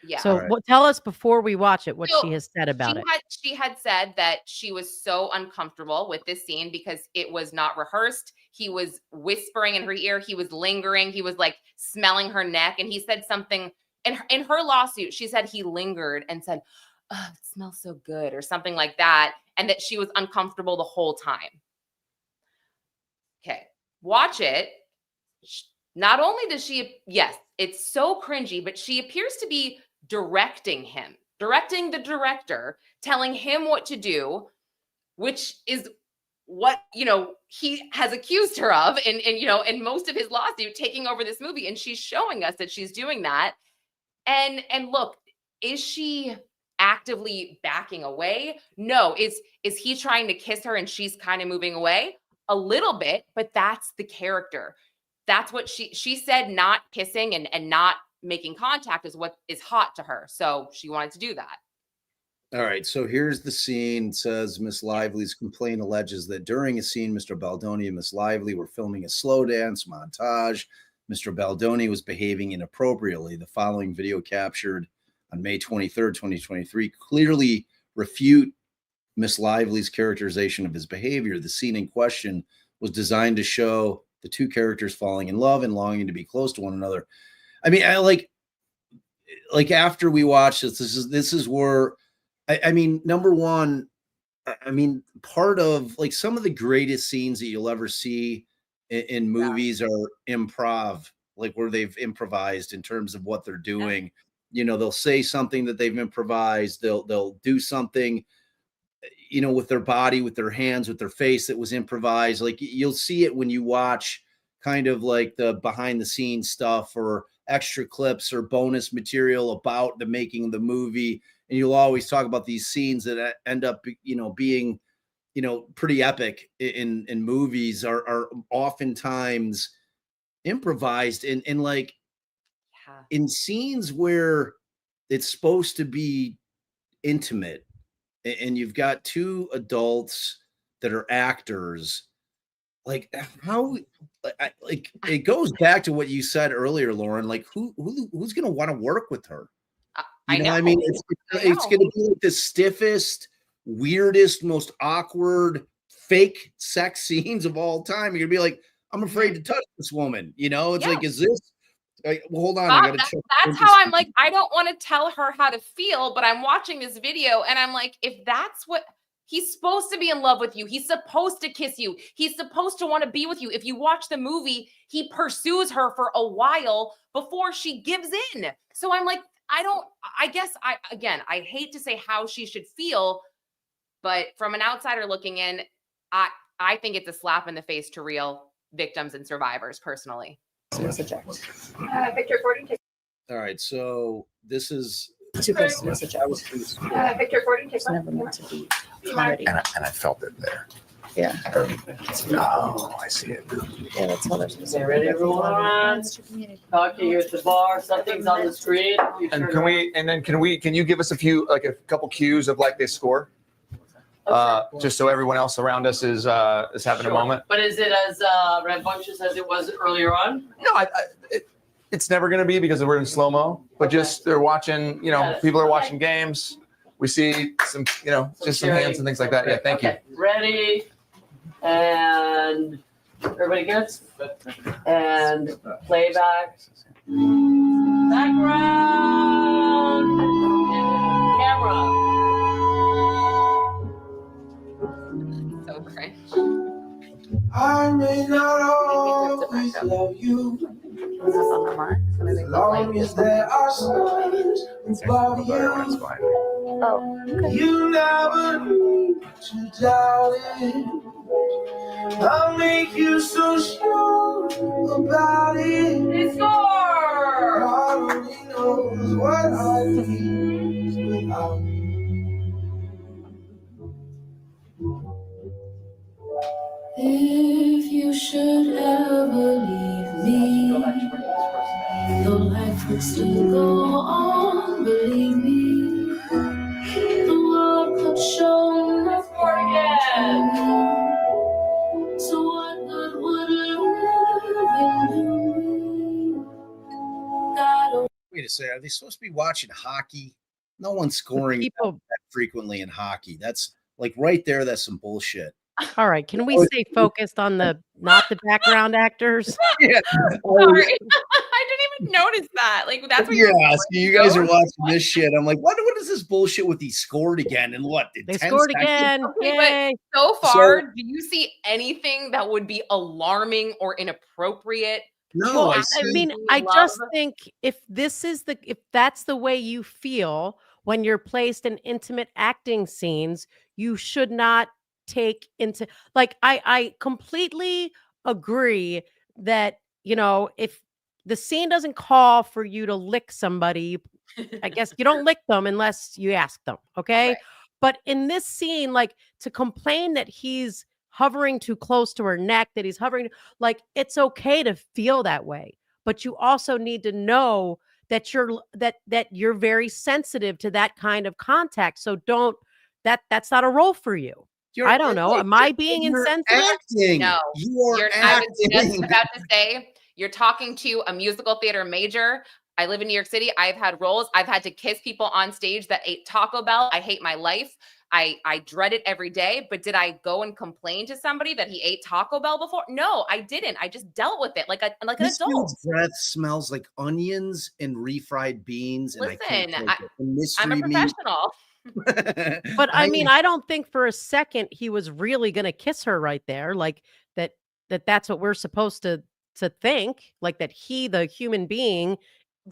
Yeah. So tell us before we watch it what she has said about it. She had said that she was so uncomfortable with this scene because it was not rehearsed. He was whispering in her ear. He was lingering. He was like smelling her neck. And he said something in her lawsuit. She said he lingered and said, oh, it smells so good or something like that. And that she was uncomfortable the whole time. Okay. Watch it. Not only does she, yes, it's so cringy, but she appears to be directing the director, telling him what to do, which is what, you know, he has accused her of in most of his lawsuit, taking over this movie. And she's showing us that she's doing that. And look, is she actively backing away? No. Is he trying to kiss her and she's kind of moving away a little bit, but that's the character. That's what she said, not kissing and not making contact is what is hot to her. So she wanted to do that. All right. So here's the scene. It says Miss Lively's complaint alleges that during a scene, Mr. Baldoni and Miss Lively were filming a slow dance montage. Mr. Baldoni was behaving inappropriately. The following video captured on May 23rd, 2023, clearly refute Miss Lively's characterization of his behavior. The scene in question was designed to show the two characters falling in love and longing to be close to one another. I mean, I like after we watch this is where, I mean, number one, I mean, part of like some of the greatest scenes that you'll ever see in movies are improv, like where they've improvised in terms of what they're doing. You know, they'll say something that they've improvised. They'll do something, you know, with their body, with their hands, with their face that was improvised. Like you'll see it when you watch kind of like the behind the scenes stuff or extra clips or bonus material about the making of the movie. And you'll always talk about these scenes that end up, you know, being, you know, pretty epic in movies are oftentimes improvised in like in scenes where it's supposed to be intimate and you've got two adults that are actors. Like how like it goes back to what you said earlier, Lauren. Like who's gonna want to work with her? You know, I mean, it's gonna be like the stiffest, weirdest, most awkward, fake sex scenes of all time. You're gonna be like, I'm afraid to touch this woman. You know, it's like, is this like, well, hold on, Bob, I gotta check. that's how I'm like, I don't want to tell her how to feel, but I'm watching this video and I'm like, if that's what he's supposed to be in love with you, he's supposed to kiss you, he's supposed to want to be with you. If you watch the movie, he pursues her for a while before she gives in. So I'm like, I hate to say how she should feel, but from an outsider looking in, I think it's a slap in the face to real victims and survivors personally. Victor 14. All right, so this is Too close to the subject. Victor 14. It's never meant to be comedy. And I felt it there. Yeah. Oh, I see it. Yeah, that's all there's. Okay, ready, everyone? Talk to you at the bar. Something's on the screen. And can you give us a couple cues of like this score? Just so everyone else around us is having a moment. But is it as rambunctious as it was earlier on? No, it's never going to be because we're in slow-mo, but just they're watching, you know, people are watching games. We see some, you know, just some hands and things like that. Yeah, thank you. Ready, and everybody gets, and playback, background, camera. So cringe. I may not always love you. Was this on the mark? As long as there are stars above you. Oh, okay. You never need to doubt it. I'll make you so sure about it. Score! God only knows what I feel without you. If you should ever leave me, the life would still go on, believe me. The world could show nothing. So what good would living do me? God, wait a second. Are they supposed to be watching hockey? No one's scoring that frequently in hockey. That's like right there. That's some bullshit. All right. Can we stay focused on not the background actors? Yeah. Sorry. I didn't even notice that. Like that's what you guys are watching this shit. I'm like, what is this bullshit with he scored again? And what? They scored again. Okay, but so far, do you see anything that would be alarming or inappropriate? No, well, I mean, I just think if that's the way you feel when you're placed in intimate acting scenes, you should not take into like I completely agree that, you know, if the scene doesn't call for you to lick somebody, I guess you don't lick them unless you ask them, okay? But in this scene, like to complain that he's hovering too close to her neck, that he's hovering, like it's okay to feel that way, but you also need to know that you're very sensitive to that kind of contact. So that's not a role for you. I don't know. Am I being insensitive? Acting. No, you're acting. I was just about to say, you're talking to a musical theater major. I live in New York City. I've had roles. I've had to kiss people on stage that ate Taco Bell. I hate my life. I dread it every day. But did I go and complain to somebody that he ate Taco Bell before? No, I didn't. I just dealt with it like an adult. This dude's breath smells like onions and refried beans. And listen, I'm a professional. But I mean, I don't think for a second he was really going to kiss her right there. Like that's what we're supposed to think, like that he, the human being,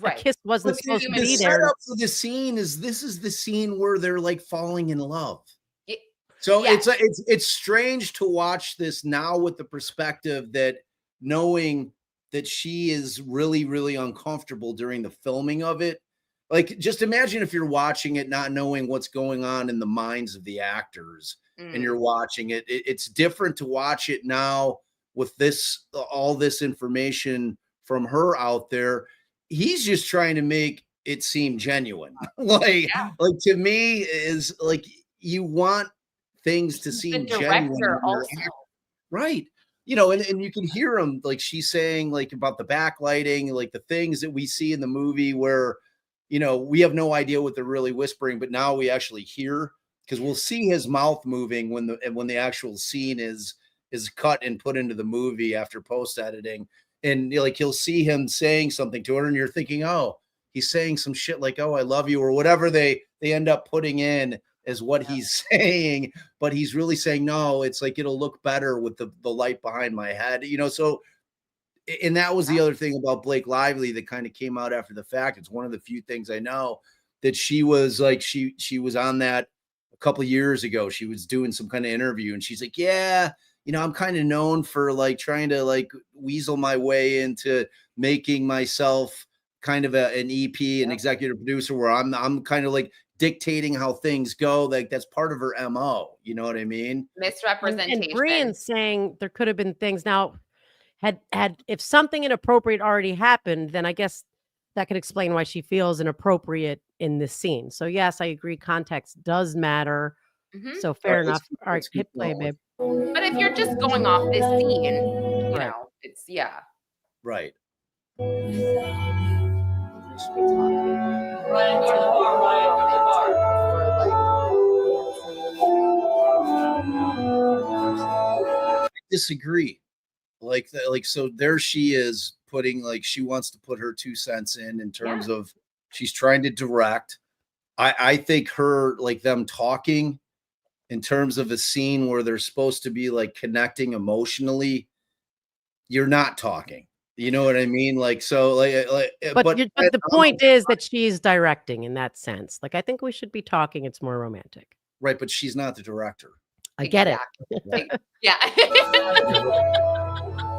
a kiss wasn't supposed to be there. Setup for the scene is this is the scene where they're like falling in love. So it's strange to watch this now with the perspective that knowing that she is really, really uncomfortable during the filming of it. Like, just imagine if you're watching it, not knowing what's going on in the minds of the actors and you're watching it. It's different to watch it now with all this information from her out there. He's just trying to make it seem genuine. like to me is like, you want things to seem genuine. Right. And you can hear him, like she's saying, like about the backlighting, like the things that we see in the movie where, we have no idea what they're really whispering, but now we actually hear, because we'll see his mouth moving when the actual scene is cut and put into the movie after post editing. And like, you'll see him saying something to her and you're thinking, oh, he's saying some shit like, oh, I love you, or whatever they end up putting in as what he's saying, but he's really saying, no, it's like, it'll look better with the light behind my head, so. And that was the other thing about Blake Lively that kind of came out after the fact. It's one of the few things I know that she was like, she was on that a couple of years ago. She was doing some kind of interview and she's like, yeah, I'm kind of known for like trying to like weasel my way into making myself kind of an EP, an executive producer, where I'm kind of like dictating how things go. Like that's part of her MO. You know what I mean? Misrepresentation. And Brian's saying there could have been things. Now, if something inappropriate already happened, then I guess that could explain why she feels inappropriate in this scene. So yes, I agree. Context does matter. So fair enough. All right, hit play, babe. But if you're just going off this scene, it's right. Ryan, go to the bar. Ryan, go to the bar. I disagree. So there she is putting, like, she wants to put her 2 cents in terms of she's trying to direct. I think them talking in terms of a scene where they're supposed to be like connecting emotionally, you're not talking. You know what I mean? Like, so but the point is that she's directing in that sense. Like, I think we should be talking. It's more romantic. Right. But she's not the director. I get it. Yeah.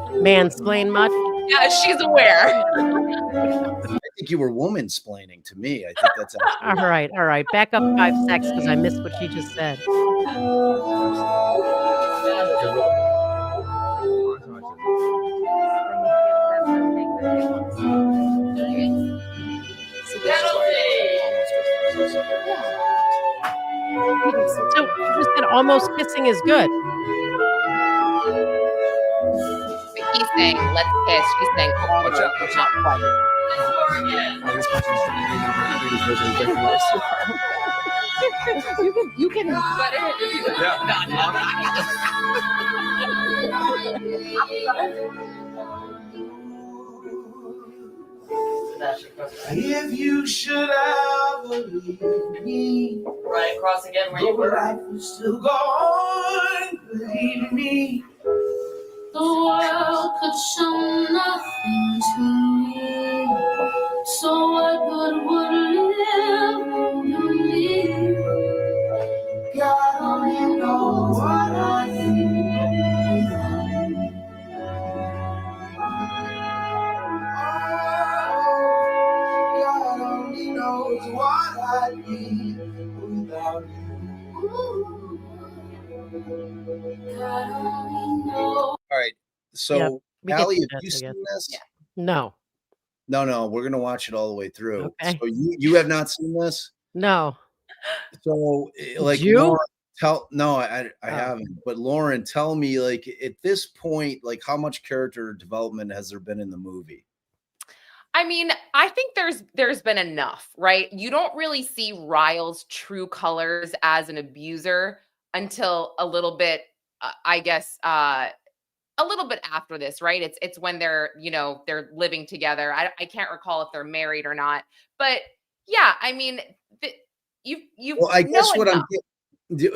Mansplain much? Yeah, she's aware. I think you were woman-splaining to me. I think that's actually all right. Back up 5 seconds because I missed what she just said. So you just said almost kissing is good. He's saying, let's kiss. She's saying, What's up? You can. If you should ever leave me, Right, cross again where you were. life will still go on, believe me. The world could show nothing to me, so what good would live to me? God only knows what I need. God only knows what I need without you. God only knows. all right. So, Allie, have you seen this? No. No, we're gonna watch it all the way through. Okay. So you have not seen this? No. So, like, you? Lauren, I haven't. But Lauren, tell me, like, at this point, like, how much character development has there been in the movie? I mean, I think there's been enough, right? You don't really see Ryle's true colors as an abuser until a little bit, I guess, a little bit after this, right? It's when they're living together. I can't recall if they're married or not, but yeah, I mean, Well, I guess what I'm.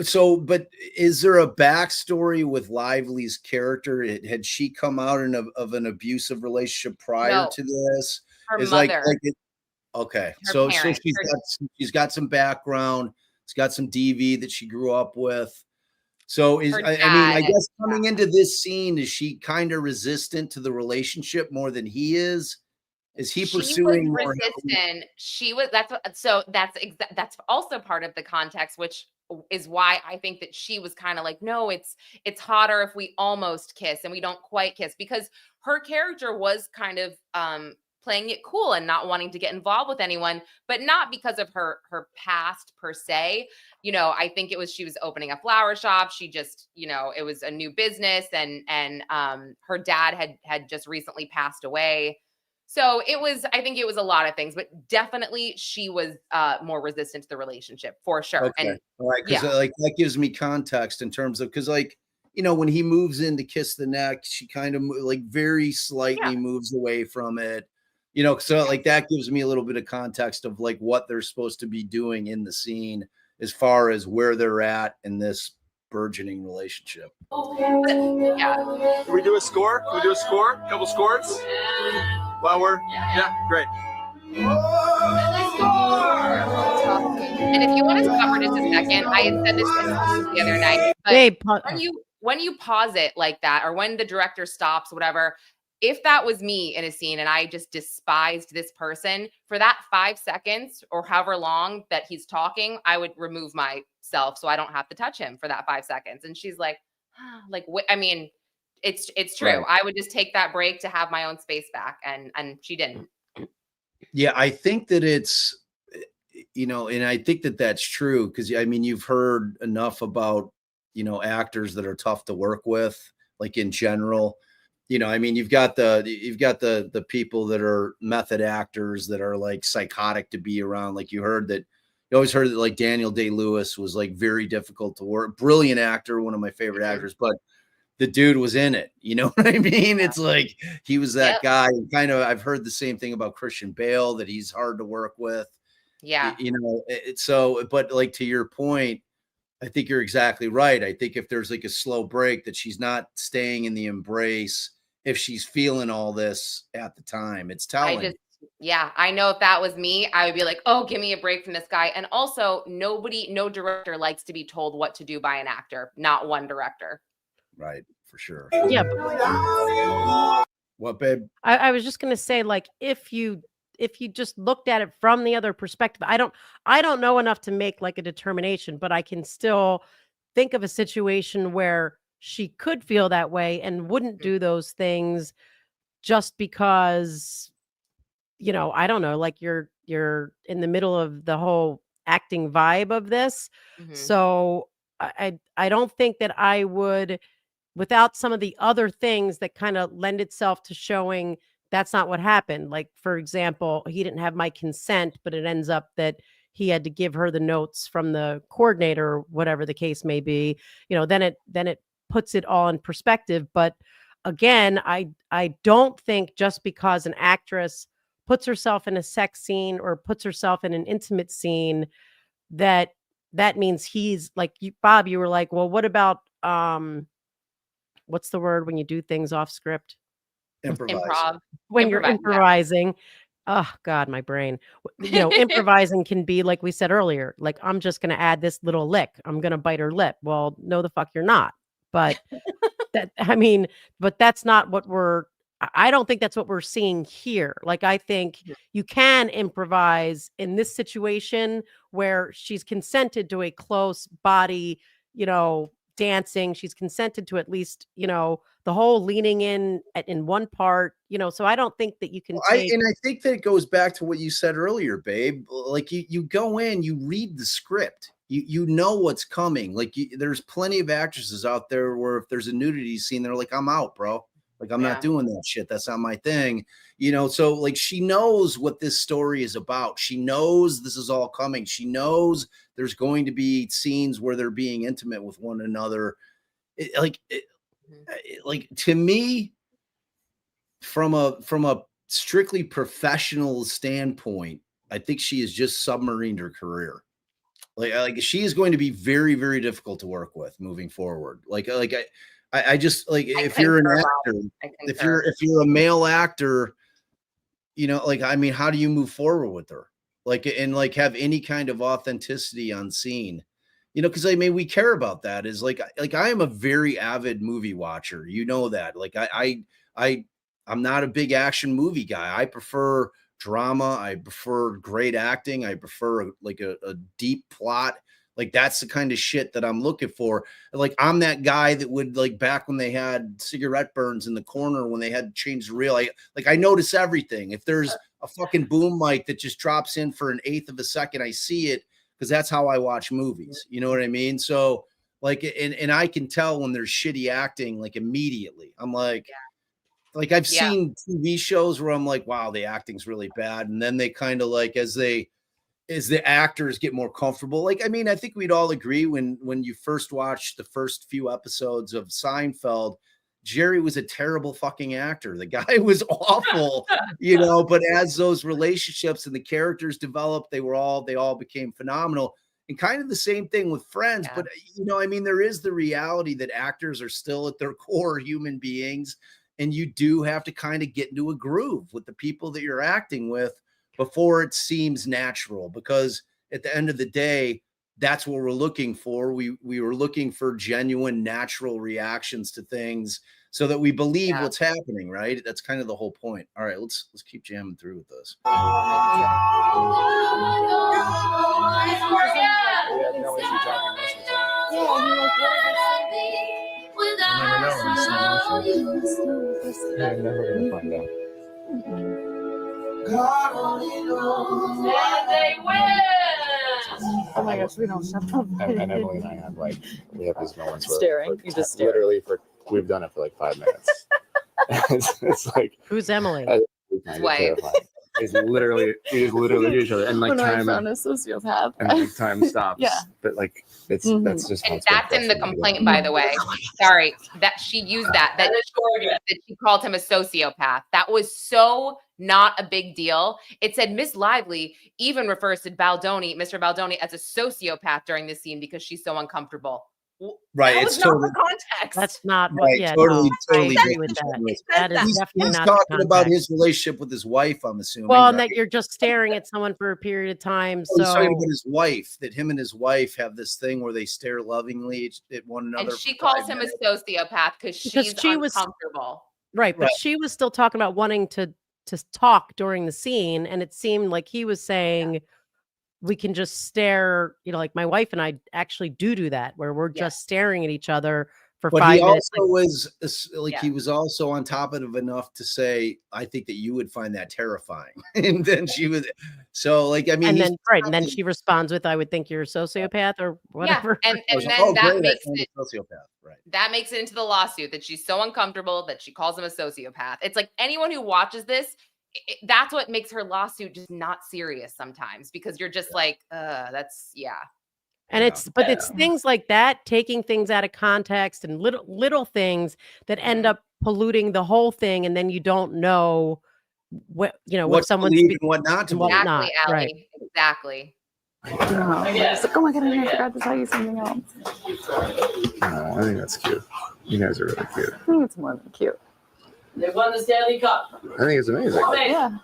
So, but is there a backstory with Lively's character? Had she come out of an abusive relationship prior to this? Her mother. Okay, Her so parents. she's got some background. She's got some DV that she grew up with. So I guess coming into this scene, is she kind of resistant to the relationship more than he is? Is he pursuing more? Resistant? She was. That's also part of the context, which is why I think that she was kind of like, no, it's hotter if we almost kiss and we don't quite kiss, because her character was kind of playing it cool and not wanting to get involved with anyone, but not because of her past per se. I think it was, she was opening a flower shop. She just, it was a new business, and her dad had just recently passed away. So I think it was a lot of things, but definitely she was more resistant to the relationship for sure. Okay. And all right. Cause like that gives me context in terms of, cause like, when he moves in to kiss the neck, she kind of like very slightly moves away from it, so like that gives me a little bit of context of like what they're supposed to be doing in the scene as far as where they're at in this burgeoning relationship. Can we do a score? Can we do a score? A couple scores? While we're great. And if you want to stop for just a second, I had said this the other night, but when you pause it like that, or when the director stops, whatever, if that was me in a scene and I just despised this person for that 5 seconds or however long that he's talking, I would remove myself so I don't have to touch him for that 5 seconds. And she's like, I mean, it's true. Right. I would just take that break to have my own space back, and she didn't. Yeah, I think that it's, and I think that that's true, because I mean, you've heard enough about, actors that are tough to work with, like in general. I mean, you've got the people that are method actors that are like psychotic to be around. Like you always heard that like Daniel Day-Lewis was like very difficult to work, brilliant actor, one of my favorite actors, but the dude was in it. You know what I mean? Yeah. It's like he was that guy. And kind of, I've heard the same thing about Christian Bale, that he's hard to work with. Yeah. But like to your point, I think you're exactly right. I think if there's like a slow break, that she's not staying in the embrace if she's feeling all this at the time. It's telling. I know if that was me, I would be like, oh, give me a break from this guy. And also no director likes to be told what to do by an actor. Not one director. Right. For sure. Yeah. What, babe? I was just going to say, like, if you just looked at it from the other perspective, I don't know enough to make like a determination, but I can still think of a situation where she could feel that way and wouldn't do those things just because, I don't know, like you're in the middle of the whole acting vibe of this. Mm-hmm. So I don't think that I would, without some of the other things that kind of lend itself to showing that's not what happened. Like, for example, he didn't have my consent, but it ends up that he had to give her the notes from the coordinator, or whatever the case may be. Then it puts it all in perspective. But again, I don't think just because an actress puts herself in a sex scene or puts herself in an intimate scene, that means he's like, Bob, you were like, well, what about, what's the word when you do things off script? Improv. When you're improvising. Oh God, my brain. Improvising can be, like we said earlier, like, I'm just going to add this little lick. I'm going to bite her lip. Well, no, the fuck you're not. But but that's not what I don't think that's what we're seeing here. Like, I think you can improvise in this situation where she's consented to a close body, dancing. She's consented to at least, the whole leaning in one part, so I don't think that you can I think that it goes back to what you said earlier, babe. Like you go in, you read the script, you know what's coming. Like there's plenty of actresses out there where if there's a nudity scene, they're like, I'm out, bro. Like, I'm not doing that shit. That's not my thing. So like, she knows what this story is about. She knows this is all coming. She knows there's going to be scenes where they're being intimate with one another. Like to me, from a strictly professional standpoint, I think she has just submarined her career. Like she is going to be very, very difficult to work with moving forward. I just like, if you're an actor, if you're a male actor, I mean, how do you move forward with her? And have any kind of authenticity on scene, because I mean, we care about that. Is like I am a very avid movie watcher. That. Like I'm not a big action movie guy. I prefer drama. I prefer great acting. I prefer a deep plot. Like that's the kind of shit that I'm looking for. Like I'm that guy that would like back when they had cigarette burns in the corner when they had to change the reel. I notice everything. If there's a fucking boom mic that just drops in for an eighth of a second, I see it because that's how I watch movies. You know what I mean? So like, and I can tell when there's shitty acting like immediately. I'm like, like I've seen TV shows where I'm like, wow, the acting's really bad, and then they kind of like as the actors get more comfortable. Like, I mean, I think we'd all agree when you first watched the first few episodes of Seinfeld, Jerry was a terrible fucking actor. The guy was awful, you know, but as those relationships and the characters developed, they all became phenomenal. And kind of the same thing with Friends. But, you know, I mean, there is the reality that actors are still at their core human beings. And you do have to kind of get into a groove with the people that you're acting with before it seems natural, because at the end of the day, that's what we're looking for. We were looking for genuine, natural reactions to things so that we believe what's happening, right? That's kind of the whole point. All right, let's keep jamming through with this. You're never gonna find out. God only knows. And they win. Oh my gosh, we don't shut up. And Emily and I have we have these moments where Staring. You just stare. literally we've done it for like 5 minutes. it's like Who's Emily? His wife. We just literally do each other, and like When I time found a sociopath. and like time stops. Yeah. But like that's just how And it's been that's in the for us. complaint, by the way. Sorry, that she used that she called him a sociopath. That was so not a big deal. It said Miss Lively even refers to Mr. Baldoni, as a sociopath during this scene because she's so uncomfortable. Right, That it's was not totally the context. That's not what. right. Yeah, Totally, no, totally I agree with different. that. That is He's definitely not talking the about context. his relationship with his wife, I'm assuming. Well, and right? that you're just staring at someone for a period of time. He's talking So about his wife, that him and his wife have this thing where they stare lovingly at one another. And she for 5 calls him minutes. a sociopath because she's she was- uncomfortable. right, but Right. she was still talking about wanting to talk during the scene, and it seemed like he was saying we can just stare. You know, like my wife and I actually do that, where we're just staring at each other for But 5 he minutes. also was like, Yeah. he was also on top of it enough to say, I think that you would find that terrifying. And then she was, so like, I mean, And he's then and then she responds with, "I would think you're a sociopath or whatever." Yeah, and I was then like, oh, that great, makes I'm it a sociopath, right? that makes it into the lawsuit that she's so uncomfortable that she calls him a sociopath. It's like anyone who watches this, that's what makes her lawsuit just not serious sometimes, because you're just like, that's And it's things like that, taking things out of context and little things that end up polluting the whole thing, and then you don't know what What if someone's believe and what not to and what believe. not. exactly, Allie. Right. Exactly. It's like, oh my god, I forgot to tell you something else. I think that's cute. You guys are really cute. I think it's more than cute. They won the Stanley Cup. I think it's amazing. Yeah.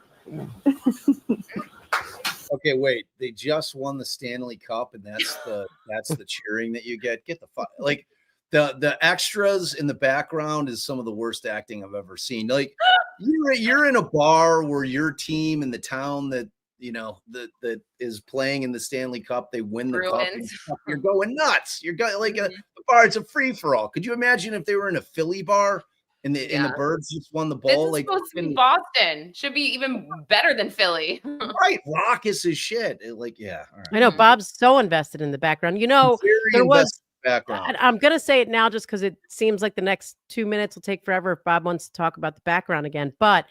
Okay, wait. They just won the Stanley Cup, and that's the cheering that you get. Get the fuck, like the extras in the background is some of the worst acting I've ever seen. Like you're in a bar where your team in the town that that is playing in the Stanley Cup, they win the Bruins. cup. You're going nuts. You're going like a bar. It's a free for all. Could you imagine if they were in a Philly bar? And the Birds just won the This ball. is Like supposed to be Boston. Should be even better than Philly. right, raucous as shit. Like, yeah. All right. I know Bob's so invested in the background. You know, Very there was invested background. I'm going to say it now just because it seems like the next 2 minutes will take forever if Bob wants to talk about the background again. But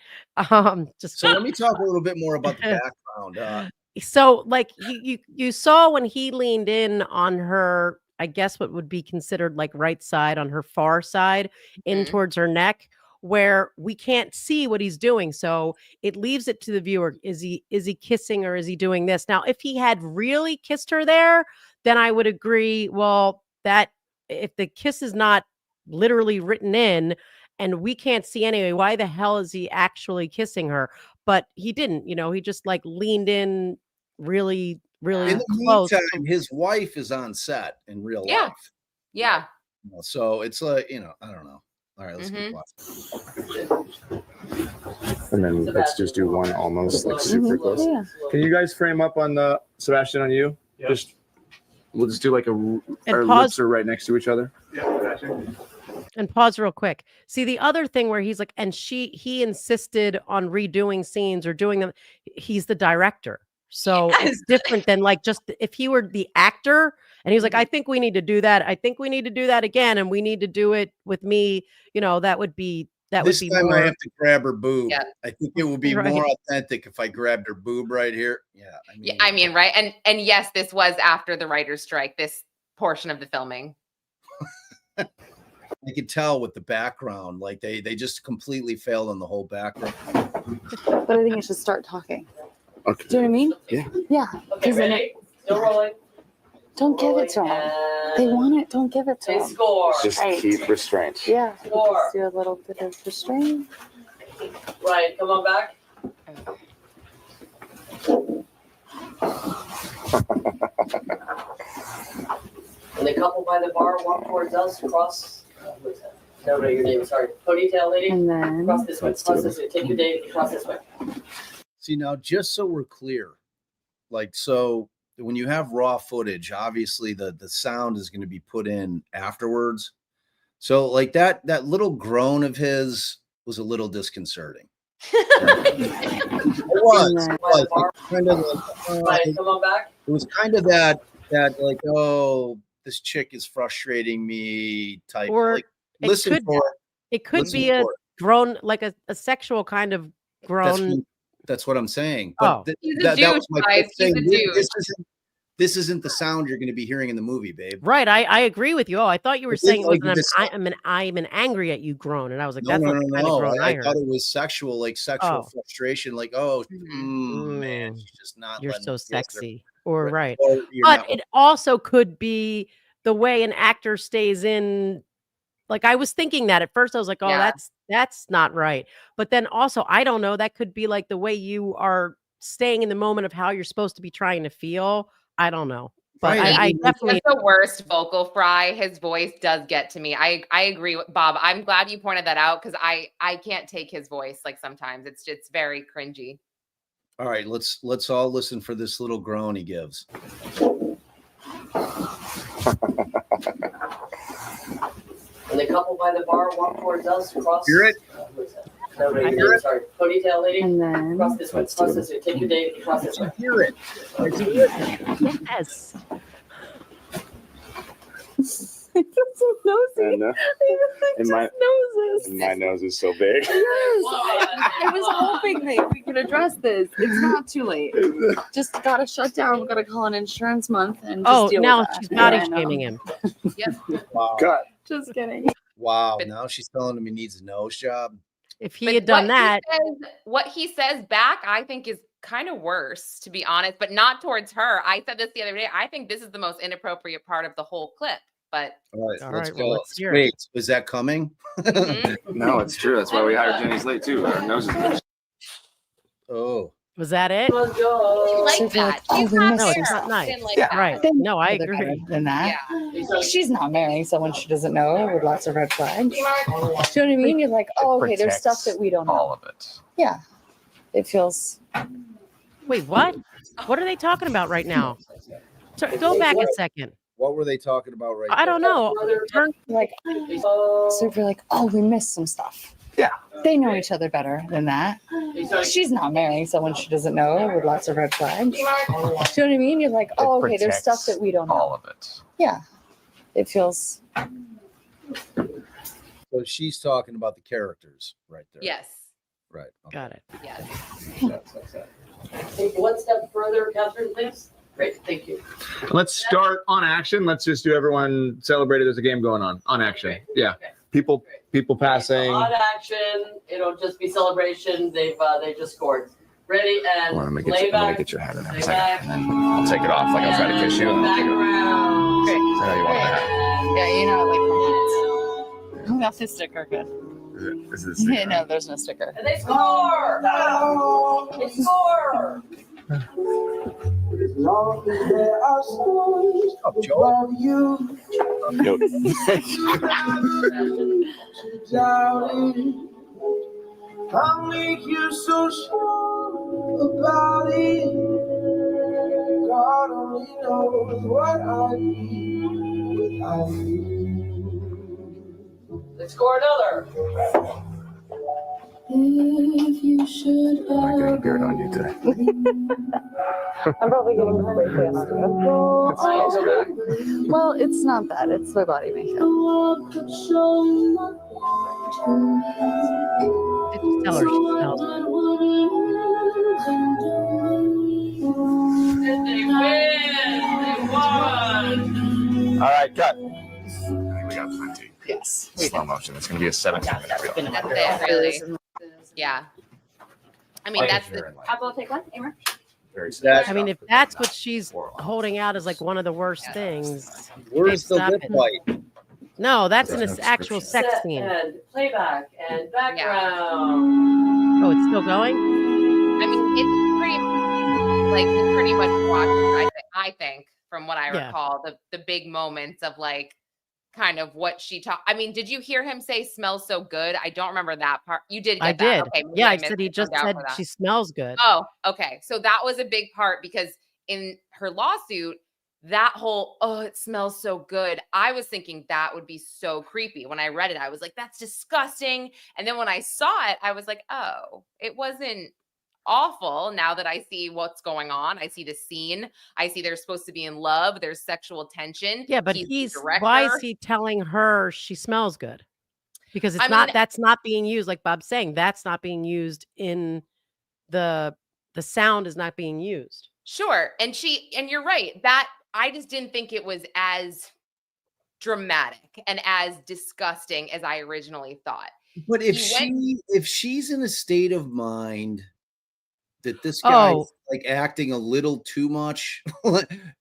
just So let me talk a little bit more about the background. so like you saw when he leaned in on her, I guess what would be considered like right side, on her far side, in towards her neck, where we can't see what he's doing. So it leaves it to the viewer. Is he kissing, or is he doing this? Now, if he had really kissed her there, then I would agree. Well, that if the kiss is not literally written in and we can't see anyway, why the hell is he actually kissing her? But he didn't, he just like leaned in really In the close. meantime, his wife is on set in real life. Yeah. So it's like, I don't know. All right, let's keep watching. And then let's just do one almost like super close. Yeah. Can you guys frame up on the Sebastian on you? Yeah. Just We'll just do like our pause. lips are right next to each other. And pause real quick. See the other thing where he's like, and he insisted on redoing scenes or doing them. He's the director. So it's different than like just if he were the actor and he's like, I think we need to do that. I think we need to do that again. And we need to do it with me. You know, that would be this time more... I have to grab her boob. Yeah. I think it would be more authentic if I grabbed her boob right here. Yeah. I mean, right. And yes, this was after the writer's strike, this portion of the filming. I could tell with the background, like they just completely failed on the whole background. But I think I should start talking. Okay. Do you know what I mean? Yeah. Yeah. Okay, ready? Still rolling. Don't give it to them. They want it. Don't give it to They them. score. Just Right. keep restraint. Yeah. Score. Just do a little bit of restraint. Right, come on back. And the couple by the bar walk towards us, cross. What's that? No, your name. Sorry, ponytail lady. And then Cross this way. Cross this way. Take your day. Cross this way. See, now, just so we're clear, like, so when you have raw footage, obviously the sound is going to be put in afterwards. So like that little groan of his was a little disconcerting. It was kind of like, Right, come on back. it was kind of that like, oh, this chick is frustrating me type. Or like, it listen could- for It could Listen be a for it. groan, like a sexual kind of groan. That's what I'm saying. Oh. But He's a that douche, was my guys. thing. He's a douche. This isn't the sound you're going to be hearing in the movie, babe. Right. I agree with you. Oh, I thought you were It saying is like it was this- I'm an angry at you groan. And I was like, No, that's no, not no, the kind of no. groan I I heard. thought it was sexual, like sexual Oh. frustration. Like, oh, Mhm. man, she's just not. You're letting so me kiss her. sexy. Or right. Or you're But not- it also could be the way an actor stays in. Like I was thinking that at first, I was like, oh, Yeah. that's not right. But then also, I don't know, that could be like the way you are staying in the moment of how you're supposed to be trying to feel. I don't know. But Right, I He's definitely the worst vocal fry. His voice does get to me. I agree with Bob. I'm glad you pointed that out because I can't take his voice. Like sometimes it's very cringy. All right, let's all listen for this little groan he gives. And the couple by the bar walk towards us, cross. Hear it? What's that? No, your name. Sorry, ponytail lady. and then Cross this way. Cross this way. Take your day. Cross this way. Hear it. yes. I feel so nosy. And, I just and my- noses. my nose is so big. Yes. I was hoping that we could address this. It's not too late. Just gotta shut down. We gotta call an insurance month and just Oh, deal now with that. she's body Yeah, I know. shaming him. Wow. God. Just kidding. Wow. But- Now she's telling him he needs a nose job. If he But had done that, what he says back, I think is kind of worse, to be honest, but not towards her. I said this the other day. I think this is the most inappropriate part of the whole clip. But All right, All let's right, go. well, let's hear it. Wait, is that coming? mhm. No, it's true. That's why we hired Jenny's late too. Our noses are Oh, was that it? Let's He go. liked So if you're that. like, oh, She's we not missed there. it. It's not nice. Didn't like Yeah. that. Right. They No, I know they're better agree. than that. Yeah. She's not marrying someone she doesn't know with lots of red flags. Do you know what I mean? You're like, oh, okay, there's stuff that we don't know. all of it. Yeah. It feels Wait, what? What are they talking about right now? Go back a second. what were they talking about right I don't know. Turn. like, so if you're like, oh, we missed some stuff. Yeah. They know each other better than that. She's not marrying someone she doesn't know with lots of red flags. Do you know what I mean? You're like, oh, okay, there's stuff that we don't know. All of it. Yeah. It feels So she's talking about the characters right there. Yes. Right. Okay. Got it. Yes. Take one step further, Catherine, please. Great, thank you. Let's start on action. Let's just do everyone celebrate it. There's a game going on action. Okay. Yeah. Okay. People passing. On action, it'll just be celebration. They just scored. Ready and Well, let me lay back. get your hat in there Lay a second. back. And then I'll take it off. Like I'll try to kiss you and then I'll Back take it off. around. great. I know you want that. Yeah, you know, like my hands. That's the sticker. Good. Is this the Yeah, no, there's no sticker. And they score! They score! Oh, Joe. I'll make you so sure about it. God only only knows what I'd be without you. Let's score another. If you should I'm not getting a beard on you today. I'm probably getting crazy on you. Smells good. Well, it's not that. It's my body makeup. Did you tell her she smells good? They win. They won. All right, cut. I think we got plenty. Yes. Slow motion. It's going to be a 17-minute reel. That's it, really. Yeah. I mean, that's the. I'll take one. Amber. Very That- I mean, if that's what she's holding out as like one of the worst things. Where's the stop lip it. bite? No, that's There's an no actual description. sex Set scene. and playback and background. Oh, it's still going? I mean, it's pretty like we pretty much watched. I think from what I Yeah. recall, the big moments of like kind of what she talked. I mean, did you hear him say "smells so good"? I don't remember that part. You did. Get I that. did. Okay, maybe Yeah, I missed said he it. just No doubt said for that. she smells good. Oh, okay. So that was a big part because in her lawsuit, that whole "oh, it smells so good," I was thinking that would be so creepy. When I read it, I was like, "That's disgusting." And then when I saw it, I was like, "Oh, it wasn't awful." Now that I see what's going on, I see the scene. I see they're supposed to be in love. There's sexual tension. Yeah, but the why is director. he telling her she smells good? Because it's I not mean- that's not being used, like Bob's saying, that's not being used in the sound is not being used. Sure. And you're right. That I just didn't think it was as dramatic and as disgusting as I originally thought. But if He she's in a state of mind that this guy's Oh. like acting a little too much,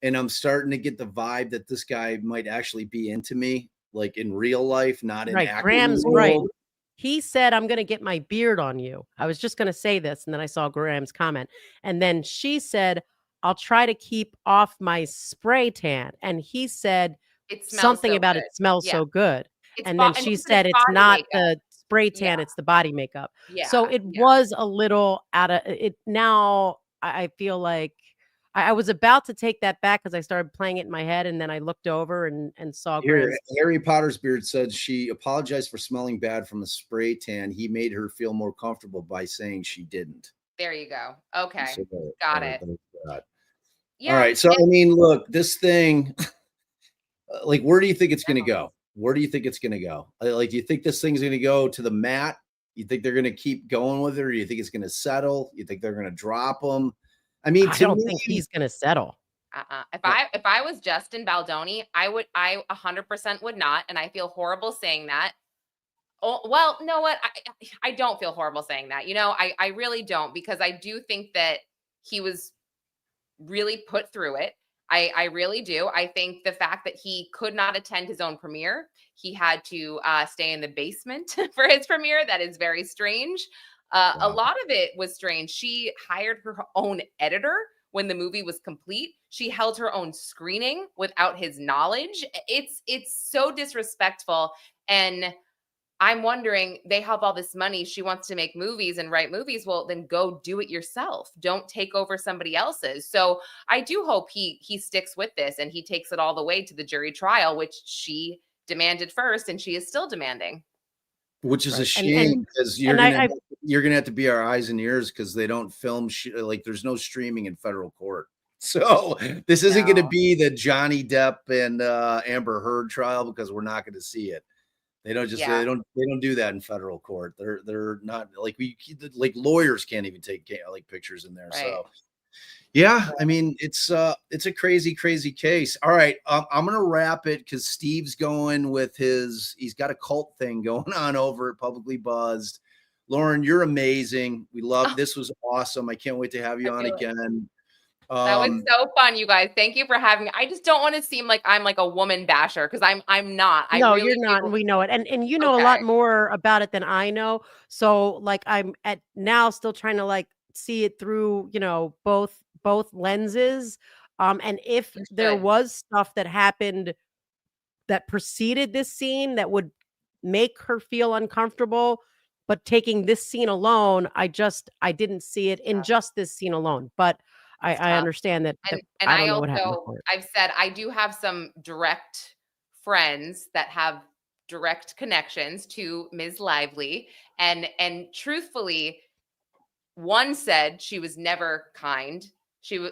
and I'm starting to get the vibe that this guy might actually be into me, like in real life, not in Right. acting Graham's right. world. He said, "I'm going to get my beard on you." I was just going to say this, and then I saw Graham's comment. And then she said, "I'll try to keep off my spray tan." And he said It smells something so about good. it smells Yeah. so good. It's And bo- then and she because said, it's "It's body not makeup. the spray tan, Yeah. it's the body makeup." Yeah. So it yeah. was a little out of it. Now I feel like I was about to take that back because I started playing it in my head, and then I looked over and saw Here, Graham's. Harry Potter's beard said she apologized for smelling bad from a spray tan. He made her feel more comfortable by saying she didn't. There you go. Okay. So Got it. that. Yeah. All right. So and- I mean, look, this thing, like, where do you think it's going to go? Where do you think it's going to go? Like, do you think this thing's going to go to the mat? You think they're going to keep going with it, or you think it's going to settle? You think they're going to drop them? I mean, I to don't me, think he's going to settle. If I was Justin Baldoni, I 100% would not, and I feel horrible saying that. Oh, well, know what? I don't feel horrible saying that. I really don't, because I do think that he was really put through it. I really do. I think the fact that he could not attend his own premiere, he had to stay in the basement for his premiere. That is very strange. A lot of it was strange. She hired her own editor when the movie was complete. She held her own screening without his knowledge. It's so disrespectful. And I'm wondering, they have all this money. She wants to make movies and write movies. Well, then go do it yourself. Don't take over somebody else's. So I do hope he sticks with this and he takes it all the way to the jury trial, which she demanded first, and she is still demanding. which is a Right. shame because you're and gonna have to be our eyes and ears because they don't film like there's no streaming in federal court. So this isn't going to No. be the Johnny Depp and Amber Heard trial because we're not going to see it. They don't just Yeah. they don't do that in federal court. They're not like lawyers can't even take like pictures in there. Right. So yeah, I mean it's a crazy case. All right, I'm gonna wrap it because Steve's going with he's got a cult thing going on over at Publicly Buzzed. Lauren, you're amazing. We love this. Was awesome. I can't wait to have you I on feel it. again. That was so fun, you guys. Thank you for having me. I just don't want to seem like I'm like a woman basher, because I'm not. I No, really you're not, do- and we know it. And you know a lot Okay. more about it than I know. So like I'm at now still trying to like see it through, both lenses. And if there Understood. was stuff that happened that preceded this scene that would make her feel uncomfortable, but taking this scene alone, I didn't see it in just this scene alone. But I understand that, And I I don't know what happened also, before. I've said I do have some direct friends that have direct connections to Ms. Lively, and truthfully, one said she was never kind.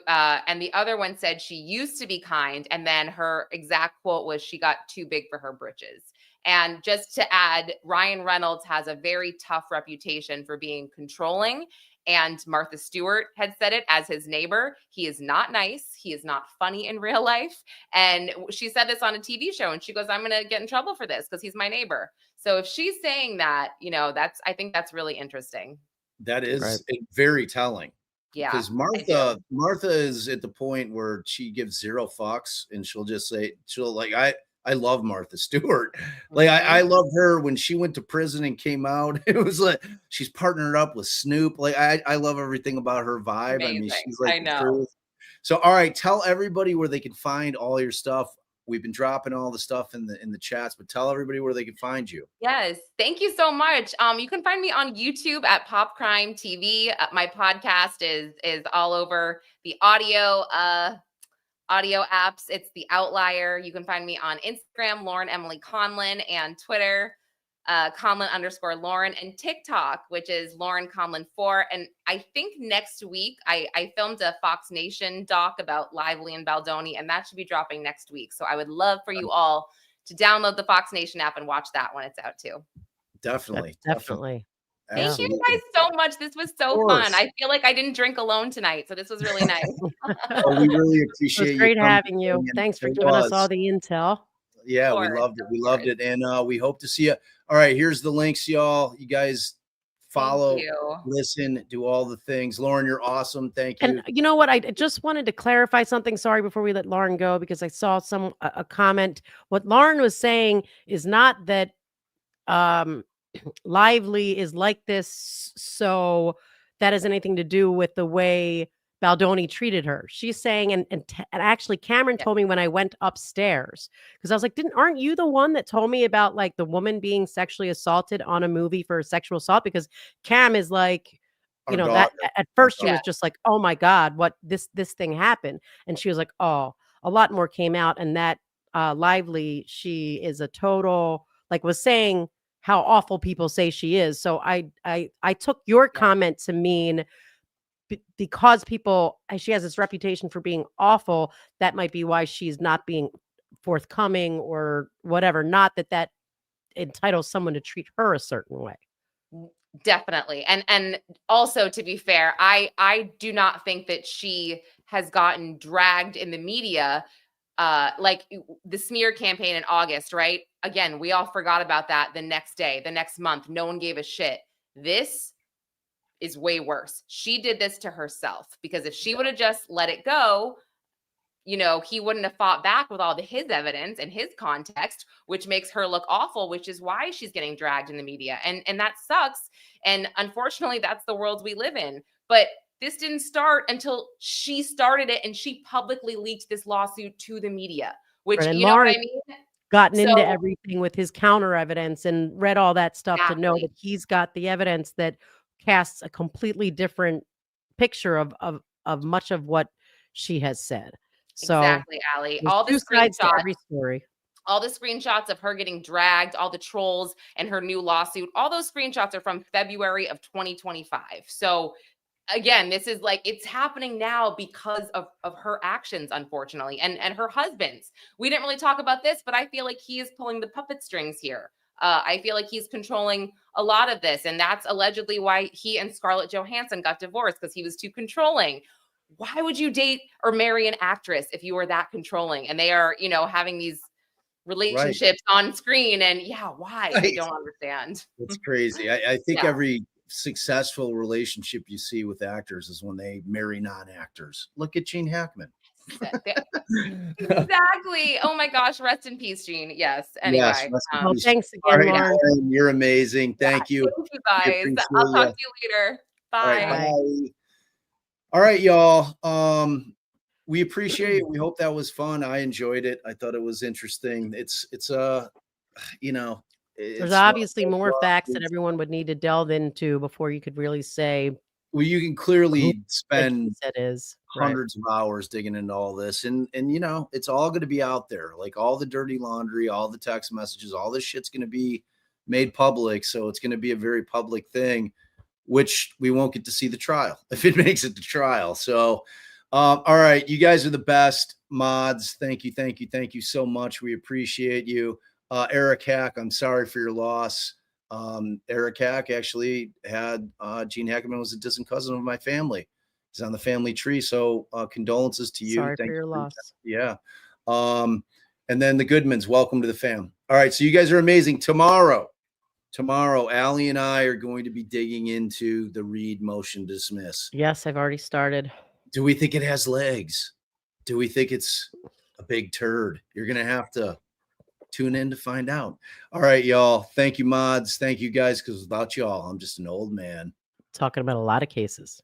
And the other one said she used to be kind, and then her exact quote was she got too big for her britches. And just to add, Ryan Reynolds has a very tough reputation for being controlling. And Martha Stewart had said it as his neighbor. He is not nice. He is not funny in real life. And she said this on a TV show, and she goes, I'm going to get in trouble for this because he's my neighbor. So if she's saying that, I think that's really interesting. That is very telling. Yeah, because Martha is at the point where she gives zero fucks, and she'll just say, I love Martha Stewart. Like I love her when she went to prison and came out. It was like she's partnered up with Snoop. Like I love everything about her vibe. Amazing. I mean, she's like I the know. truth. So all right, tell everybody where they can find all your stuff. We've been dropping all the stuff in the chats, but tell everybody where they can find you. Yes, thank you so much. You can find me on YouTube at Pop Crime TV. My podcast is all over the audio apps. It's The Outlier. You can find me on Instagram, Lauren Emily Conlin, and Twitter, Conlin_Lauren, and TikTok, which is Lauren Conlin 4. And I think next week I filmed a Fox Nation doc about Lively and Baldoni, and that should be dropping next week. So I would love for you all to download the Fox Nation app and watch that when it's out too. Definitely. Thank you guys so much. This was so fun. I feel like I didn't drink alone tonight, so this was really nice. Well, we really appreciate it was great having you. And thanks for giving us all the intel. Yeah, we loved it. We loved it. And we hope to see you. All right, here's the links, y'all. You guys follow, listen, do all the things. Lauren, you're awesome. Thank you. And you know what? I just wanted to clarify something. Sorry, before we let Lauren go, because I saw a comment. What Lauren was saying is not that Lively is like this, so that has anything to do with the way Baldoni treated her. She's saying, and actually Cameron told me when I went upstairs, because I was like, aren't you the one that told me about like the woman being sexually assaulted on a movie for sexual assault? Because Cam is like, you know, that at first she was just like, oh my God, what this thing happened. And she was like, oh, a lot more came out. And that Lively, she is a total, like was saying how awful people say she is. So I took your comment to mean because she has this reputation for being awful, that might be why she's not being forthcoming or whatever. Not that entitles someone to treat her a certain way. Definitely. And also, to be fair, I do not think that she has gotten dragged in the media like the smear campaign in August, right? Again, we all forgot about that the next day, the next month. No one gave a shit. This is way worse. She did this to herself, because if she would have just let it go, you know, he wouldn't have fought back with all his evidence and his context, which makes her look awful, which is why she's getting dragged in the media. And that sucks. And unfortunately, that's the world we live in. But this didn't start until she started it, and she publicly leaked this lawsuit to the media, which, you know what I mean? Gotten into everything with his counter evidence and read all that stuff to know that he's got the evidence that casts a completely different picture of much of what she has said. So exactly, Allie. All the screenshots, every story. All the screenshots of her getting dragged, all the trolls and her new lawsuit, all those screenshots are from February of 2025. So again, this is like, it's happening now because of her actions, unfortunately, and her husband's. We didn't really talk about this, but I feel like he is pulling the puppet strings here. I feel like he's controlling a lot of this, and that's allegedly why he and Scarlett Johansson got divorced, because he was too controlling. Why would you date or marry an actress if you were that controlling? And they are, you know, having these relationships on screen, and why? I don't understand. It's crazy. I think every successful relationship you see with actors is when they marry non-actors. Look at Gene Hackman. Exactly. Oh my gosh, rest in peace, Gene. Yes. Anyway, well, thanks again, Lauren. You're amazing. Thank you. Thank you, guys. I'll talk to you later. Bye. All right, y'all. We appreciate it. We hope that was fun. I enjoyed it. I thought it was interesting. It's you know, there's obviously more facts that everyone would need to delve into before you could really say. Well, you can clearly spend hundreds of hours digging into all this, and you know, it's all going to be out there, like all the dirty laundry, all the text messages, all this shit's going to be made public. So it's going to be a very public thing, which we won't get to see the trial if it makes it to trial. So all right, you guys are the best mods. Thank you so much. We appreciate you. Eric Hack, I'm sorry for your loss. Eric Hack actually had Gene Hackman was a distant cousin of my family. He's on the family tree. So condolences to you. Sorry for your loss. Yeah. And then the Goodmans, welcome to the fam. All right. So you guys are amazing. Tomorrow, Allie and I are going to be digging into the Reed motion to dismiss. Yes, I've already started. Do we think it has legs? Do we think it's a big turd? You're going to have to tune in to find out. All right, y'all. Thank you, mods. Thank you, guys, because without y'all, I'm just an old man. Talking about a lot of cases.